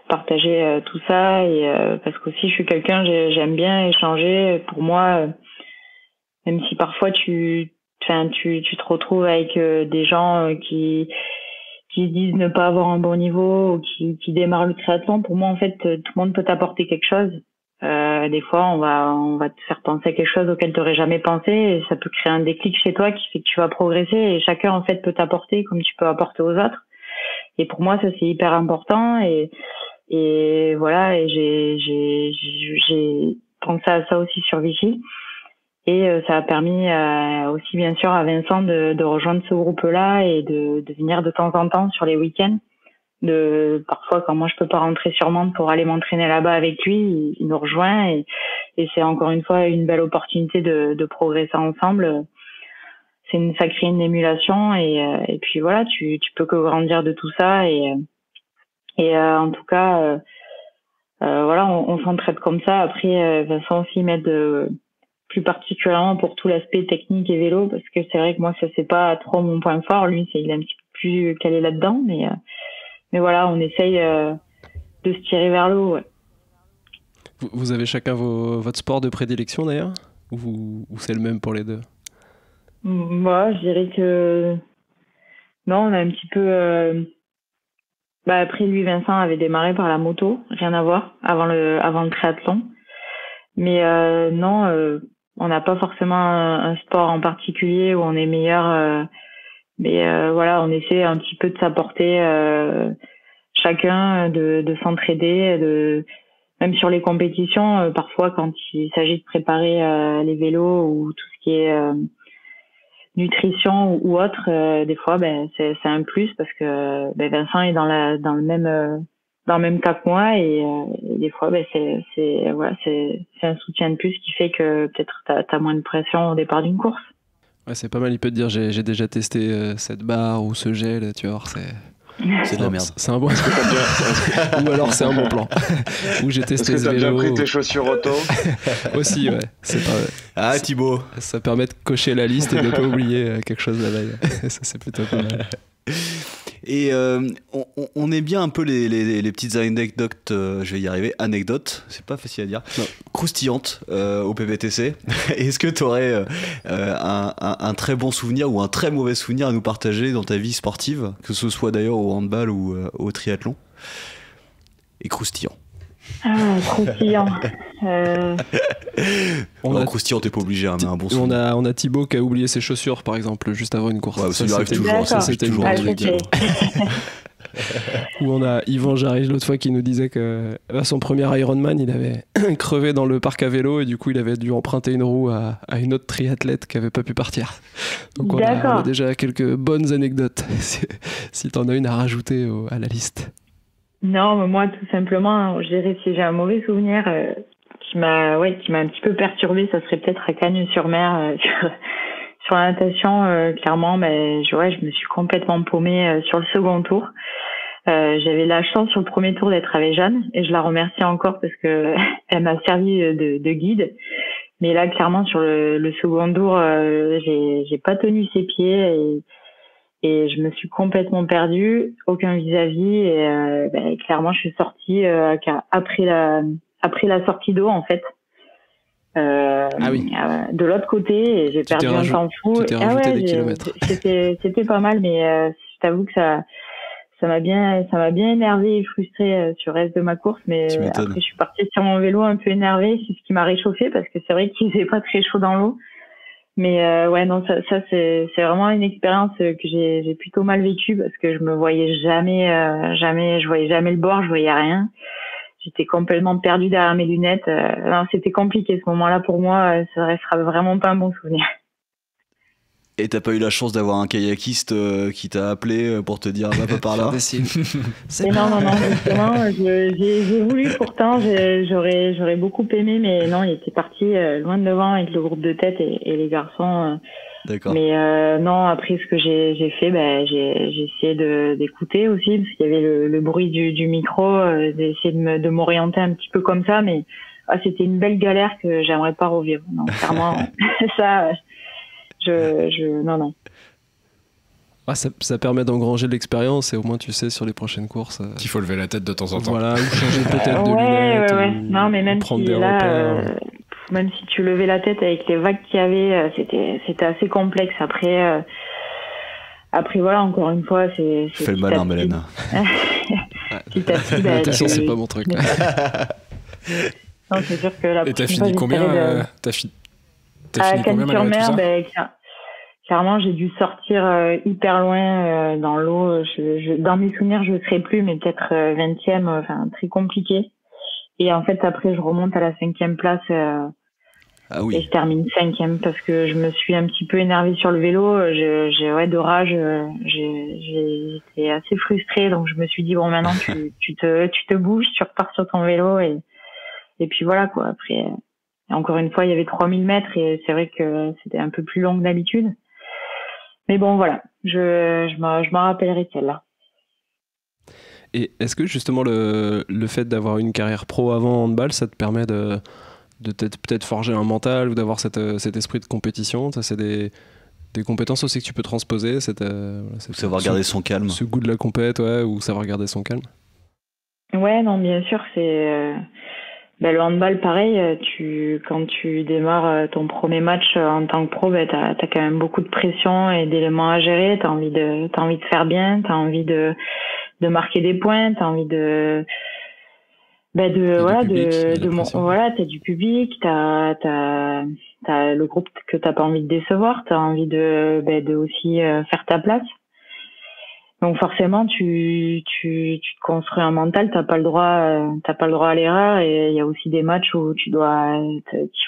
partager tout ça et parce qu'aussi je suis quelqu'un, j'aime bien échanger. Pour moi, même si parfois tu te retrouves avec des gens qui disent ne pas avoir un bon niveau ou qui démarrent le triathlon, pour moi en fait tout le monde peut t'apporter quelque chose. Des fois on va te faire penser à quelque chose auquel tu n'aurais jamais pensé et ça peut créer un déclic chez toi qui fait que tu vas progresser et chacun en fait peut t'apporter comme tu peux apporter aux autres. Et pour moi ça c'est hyper important et voilà, et j'ai pensé à ça aussi sur Vichy. Et ça a permis aussi bien sûr à Vincent de rejoindre ce groupe-là et de venir de temps en temps sur les week-ends. Parfois quand moi je peux pas rentrer sur Mende pour aller m'entraîner là-bas avec lui, il nous rejoint et c'est encore une fois une belle opportunité de progresser ensemble. Ça crée une émulation et puis voilà, tu peux que grandir de tout ça et en tout cas voilà, on s'entraide comme ça. Après Vincent aussi m'aide plus particulièrement pour tout l'aspect technique et vélo parce que c'est vrai que moi ça c'est pas trop mon point fort, lui il est un petit peu plus calé là-dedans mais voilà, on essaye de se tirer vers le haut. Ouais. Vous avez chacun votre sport de prédilection d'ailleurs ou c'est le même pour les deux? Moi je dirais que non, on a un petit peu après lui Vincent avait démarré par la moto, rien à voir avant le triathlon. Mais non, on n'a pas forcément un sport en particulier où on est meilleur. Mais voilà, on essaie un petit peu de s'apporter chacun, de s'entraider, même sur les compétitions. Parfois, quand il s'agit de préparer les vélos ou tout ce qui est nutrition ou autre, des fois, c'est un plus parce que Vincent est dans le même cas que moi et des fois c'est un soutien de plus qui fait que peut-être t'as moins de pression au départ d'une course. Ouais, c'est pas mal, il peut te dire j'ai déjà testé cette barre ou ce gel, tu vois, c'est de la merde. C'est un bon ou alors c'est un bon plan. Ou j'ai testé ce vélo. Est-ce que t'as déjà pris tes chaussures auto? Aussi, ouais. C'est pas... Ah Thibaut, ça permet de cocher la liste et de pas oublier quelque chose la veille. Ça c'est plutôt pas mal. Et on est bien un peu les petites anecdotes, je vais y arriver, anecdotes, c'est pas facile à dire, croustillantes au PPTC. Est-ce que tu aurais un très bon souvenir ou un très mauvais souvenir à nous partager dans ta vie sportive, que ce soit d'ailleurs au handball ou au triathlon? Et croustillant. Ah, croustillant. Croustillant, t'es pas obligé, hein, mais un bon souvenir. On a Thibaut qui a oublié ses chaussures, par exemple, juste avant une course. Ouais, ça lui arrive toujours. Ça, c'était toujours Ou on a Yvan Jarry l'autre fois qui nous disait que à son premier Ironman, il avait crevé dans le parc à vélo et du coup, il avait dû emprunter une roue à une autre triathlète qui avait pas pu partir. Donc on a déjà quelques bonnes anecdotes, si t'en as une à rajouter à la liste. Non, mais moi, tout simplement, je dirais si j'ai un mauvais souvenir qui m'a un petit peu perturbé, ça serait peut-être à Cagnes-sur-Mer sur la natation. Clairement, je me suis complètement paumée sur le second tour. J'avais la chance sur le premier tour d'être avec Jeanne et je la remercie encore parce que elle m'a servi de guide. Mais là, clairement, sur le second tour, j'ai pas tenu ses pieds et je me suis complètement perdue, aucun vis-à-vis et clairement je suis sortie après la sortie d'eau en fait. De l'autre côté et j'ai perdu un temps fou. Tu t'es rajouté des kilomètres. C'était pas mal mais je t'avoue que ça m'a bien énervée et frustrée sur le reste de ma course mais après je suis partie sur mon vélo un peu énervée, c'est ce qui m'a réchauffée parce que c'est vrai qu'il faisait pas très chaud dans l'eau. Mais ça c'est vraiment une expérience que j'ai plutôt mal vécue parce que je me voyais jamais, je voyais jamais le bord, je voyais rien. J'étais complètement perdue derrière mes lunettes. Non, c'était compliqué ce moment-là pour moi, ça restera vraiment pas un bon souvenir. Et t'as pas eu la chance d'avoir un kayakiste qui t'a appelé pour te dire va pas par là? Non, justement, j'ai voulu pourtant, j'aurais beaucoup aimé, mais non, il était parti loin de devant avec le groupe de tête et les garçons. D'accord. Mais non, après ce que j'ai fait, j'ai essayé d'écouter aussi, parce qu'il y avait le bruit du micro, j'ai essayé de m'orienter un petit peu comme ça, mais c'était une belle galère que j'aimerais pas revivre. Non, clairement, ça, non. Ça permet d'engranger de l'expérience et au moins tu sais sur les prochaines courses. Qu'il faut lever la tête de temps en temps. Voilà, ou changer peut-être de lunettes. Ouais. Non, mais même prendre si des repères. Même si tu levais la tête avec les vagues qu'il y avait, c'était assez complexe. Après, voilà, encore une fois, c'est. Fais le malin, Mélène. Petit à petit, La natation, c'est pas mon truc. Non, c'est sûr que la Et t'as prochaine fini fois, combien T'as fini combien malgré tout ça? Clairement, j'ai dû sortir hyper loin dans l'eau. Dans mes souvenirs, je ne serai plus, mais peut-être 20e, enfin très compliqué. Et en fait, après, je remonte à la 5e place Ah oui. et je termine 5e parce que je me suis un petit peu énervée sur le vélo. J'ai de rage. J'étais assez frustrée, donc je me suis dit bon, maintenant tu te bouges, tu repars sur ton vélo et puis voilà quoi. Après, encore une fois, il y avait 3000 mètres et c'est vrai que c'était un peu plus long que d'habitude. Mais bon, voilà, je m'en rappellerai de celle-là. Et est-ce que justement le fait d'avoir une carrière pro avant handball, ça te permet de peut-être forger un mental ou d'avoir cet esprit de compétition? Ça, c'est des compétences aussi que tu peux transposer. Savoir garder son calme. Ce goût de la compète, ouais, ou savoir garder son calme. Ouais, non, bien sûr, c'est... le handball, pareil, quand tu démarres ton premier match en tant que pro, t'as quand même beaucoup de pression et d'éléments à gérer. T'as envie de faire bien, t'as envie de marquer des points, t'as envie t'as du public, t'as le groupe que t'as pas envie de décevoir, t'as envie de aussi faire ta place. Donc forcément, tu te construis un mental, t'as pas le droit à l'erreur, et il y a aussi des matchs où qu'il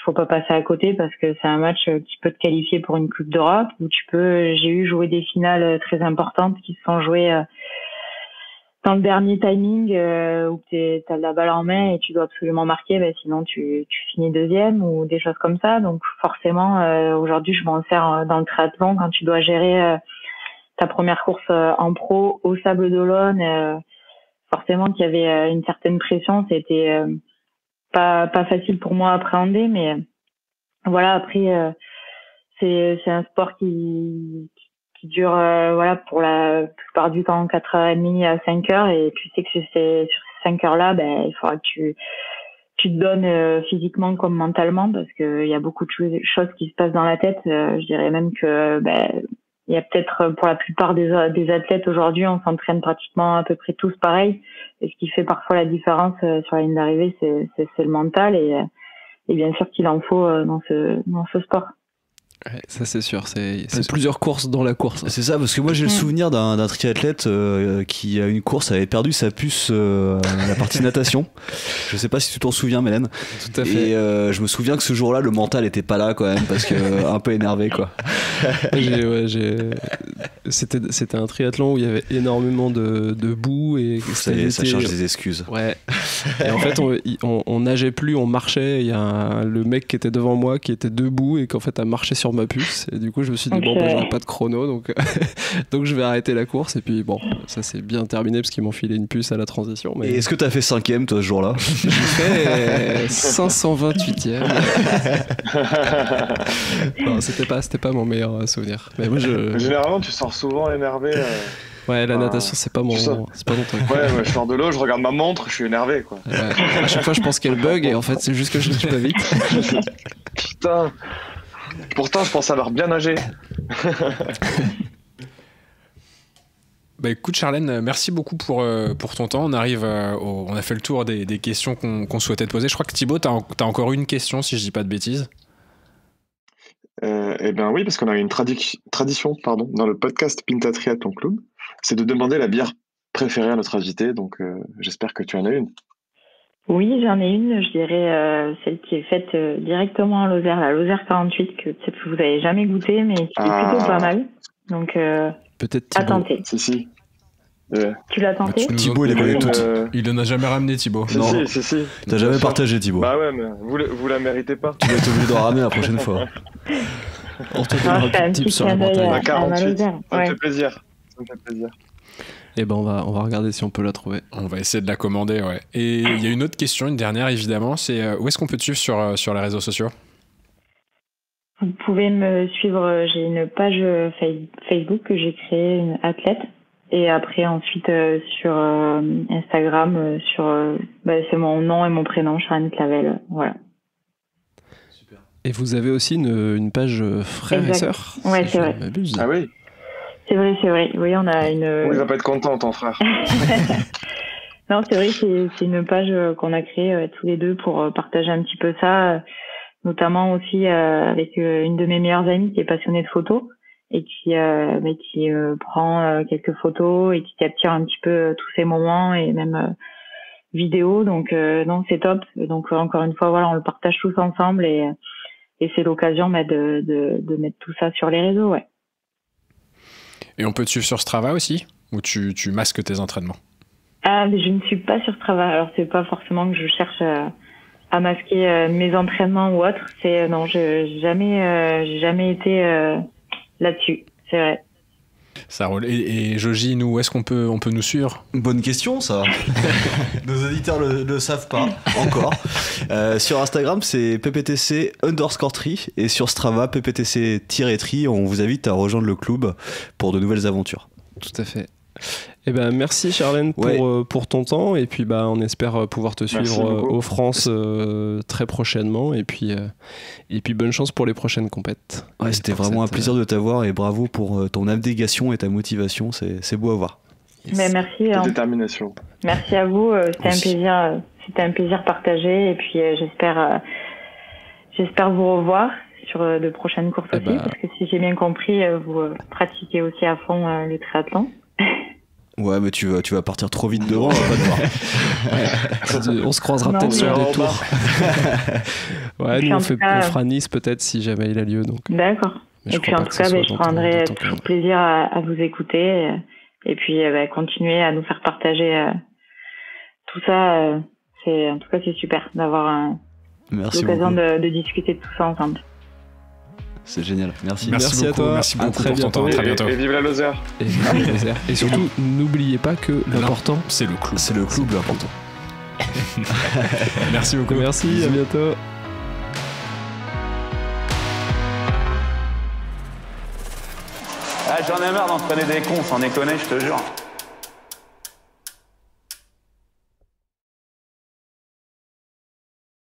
faut pas passer à côté parce que c'est un match qui peut te qualifier pour une Coupe d'Europe, où j'ai eu joué des finales très importantes qui se sont jouées dans le dernier timing où t'as la balle en main et tu dois absolument marquer, sinon tu finis deuxième ou des choses comme ça. Donc forcément, aujourd'hui, je m'en sers dans le triathlon quand tu dois gérer ta première course en pro au Sable d'Olonne, forcément qu'il y avait une certaine pression, c'était pas facile pour moi à appréhender, mais voilà, après c'est un sport qui dure pour la plupart du temps 4h30 à 5h, et tu sais que c'est sur ces 5 heures-là, il faudra que tu te donnes physiquement comme mentalement, parce que il y a beaucoup de choses qui se passent dans la tête. Je dirais même que il y a peut-être, pour la plupart des athlètes aujourd'hui, on s'entraîne pratiquement à peu près tous pareil. Et ce qui fait parfois la différence sur la ligne d'arrivée, c'est le mental. Et bien sûr qu'il en faut dans ce sport. Ouais, ça c'est sûr, c'est plusieurs courses dans la course. C'est ça, parce que moi j'ai le souvenir d'un triathlète qui à une course avait perdu sa puce à la partie natation. Je sais pas si tu t'en souviens, Mélène. Tout à fait. Et je me souviens que ce jour-là le mental était pas là quand même, parce que un peu énervé quoi. C'était un triathlon où il y avait énormément de boue et ça charge des excuses. Ouais. Et en fait on nageait plus, on marchait. Il y a le mec qui était devant moi qui était debout et qu'en fait a marché sur ma puce, et du coup je me suis dit j'aurai pas de chrono, donc je vais arrêter la course, et puis bon, ça s'est bien terminé parce qu'ils m'ont filé une puce à la transition. Mais... Et est-ce que t'as fait 5e toi ce jour-là? J'ai fait 528e. Non, c'était pas mon meilleur souvenir, mais moi Généralement tu sors souvent énervé. Ouais, la natation c'est pas mon truc. Ouais, je sors de l'eau, je regarde ma montre, je suis énervé quoi. Ouais. À chaque fois je pense qu'elle bug, et en fait c'est juste que je ne suis pas vite. Putain. Pourtant, je pense avoir bien nagé. Écoute, Charlène, merci beaucoup pour ton temps. On arrive on a fait le tour des questions qu'on souhaitait te poser. Je crois que Thibaut, t'as encore une question, si je dis pas de bêtises. Eh bien oui, parce qu'on a une tradition dans le podcast Pinta Triathlon Club, c'est de demander la bière préférée à notre invité, donc j'espère que tu en as une. Oui, j'en ai une, je dirais celle qui est faite directement à Lozère, la Lozère 48, que peut-être que vous n'avez jamais goûté, mais qui est plutôt pas mal. Donc, peut-être à tenter. Si. Tu l'as tenté? Thibaut, il les connaît toutes. Il en a jamais ramené, Thibaut. Si. T'as jamais partagé, Thibaut. Bah ouais, mais vous la méritez pas. Tu vas être obligé d'en ramener la prochaine fois. On te donnera un petit tip sur la clin d'œil montagne. À 48, Lozère, ça me ouais. fait plaisir. Et ben on va regarder si on peut la trouver. On va essayer de la commander, ouais. Et il y a une autre question, une dernière évidemment, c'est où est-ce qu'on peut te suivre sur les réseaux sociaux? Vous pouvez me suivre, j'ai une page Facebook que j'ai créée, une athlète. Et après, ensuite, sur Instagram, c'est mon nom et mon prénom, Charline Clavel. Voilà. Super. Et vous avez aussi une page frères et sœurs? Ouais, c'est vrai. Ah oui? C'est vrai. Oui, on a une... Il va pas être content, ton frère. Non, c'est vrai que c'est une page qu'on a créée tous les deux pour partager un petit peu ça, notamment aussi avec une de mes meilleures amies qui est passionnée de photos et qui prend quelques photos et qui capture un petit peu tous ces moments et même vidéos. Donc non, c'est top. Donc encore une fois, voilà, on le partage tous ensemble et c'est l'occasion de mettre tout ça sur les réseaux, ouais. Et on peut te suivre sur Strava aussi? Ou tu masques tes entraînements? Ah, mais je ne suis pas sur Strava. Alors, c'est pas forcément que je cherche à masquer mes entraînements ou autre. Non, j'ai jamais été là-dessus. C'est vrai. Ça roule. Et Joji, nous, où est-ce qu'on peut nous suivre? Bonne question, ça. Nos auditeurs le savent pas encore. Sur Instagram, c'est pptc_tri et sur Strava, pptc-tri. On vous invite à rejoindre le club pour de nouvelles aventures. Tout à fait. Eh ben, merci Charlène pour ton temps et puis on espère pouvoir te suivre aux France très prochainement et puis bonne chance pour les prochaines compètes. Ouais, c'était vraiment un plaisir de t'avoir et bravo pour ton abnégation et ta motivation, c'est beau à voir. Yes. Mais merci. Détermination. Merci à vous, c'était un plaisir partagé et puis j'espère vous revoir sur de prochaines courses aussi parce que si j'ai bien compris, vous pratiquez aussi à fond le triathlon. Ouais, mais tu vas partir trop vite devant, on va pas te voir. On se croisera peut-être sur des tours. Ouais, nous on fera Nice peut-être si jamais il a lieu. Donc. D'accord. Et puis en tout cas, je prendrai toujours plaisir à vous écouter et puis continuer à nous faire partager tout ça. En tout cas, c'est super d'avoir l'occasion de discuter de tout ça ensemble. C'est génial, merci à toi. Merci beaucoup pour ton temps. À très bientôt. Et vive la Lozère. Et surtout, n'oubliez pas que l'important, c'est le clou. C'est le clou l'important. Merci beaucoup. Merci, à bientôt. J'en ai marre d'entraîner des cons, sans déconner, je te jure.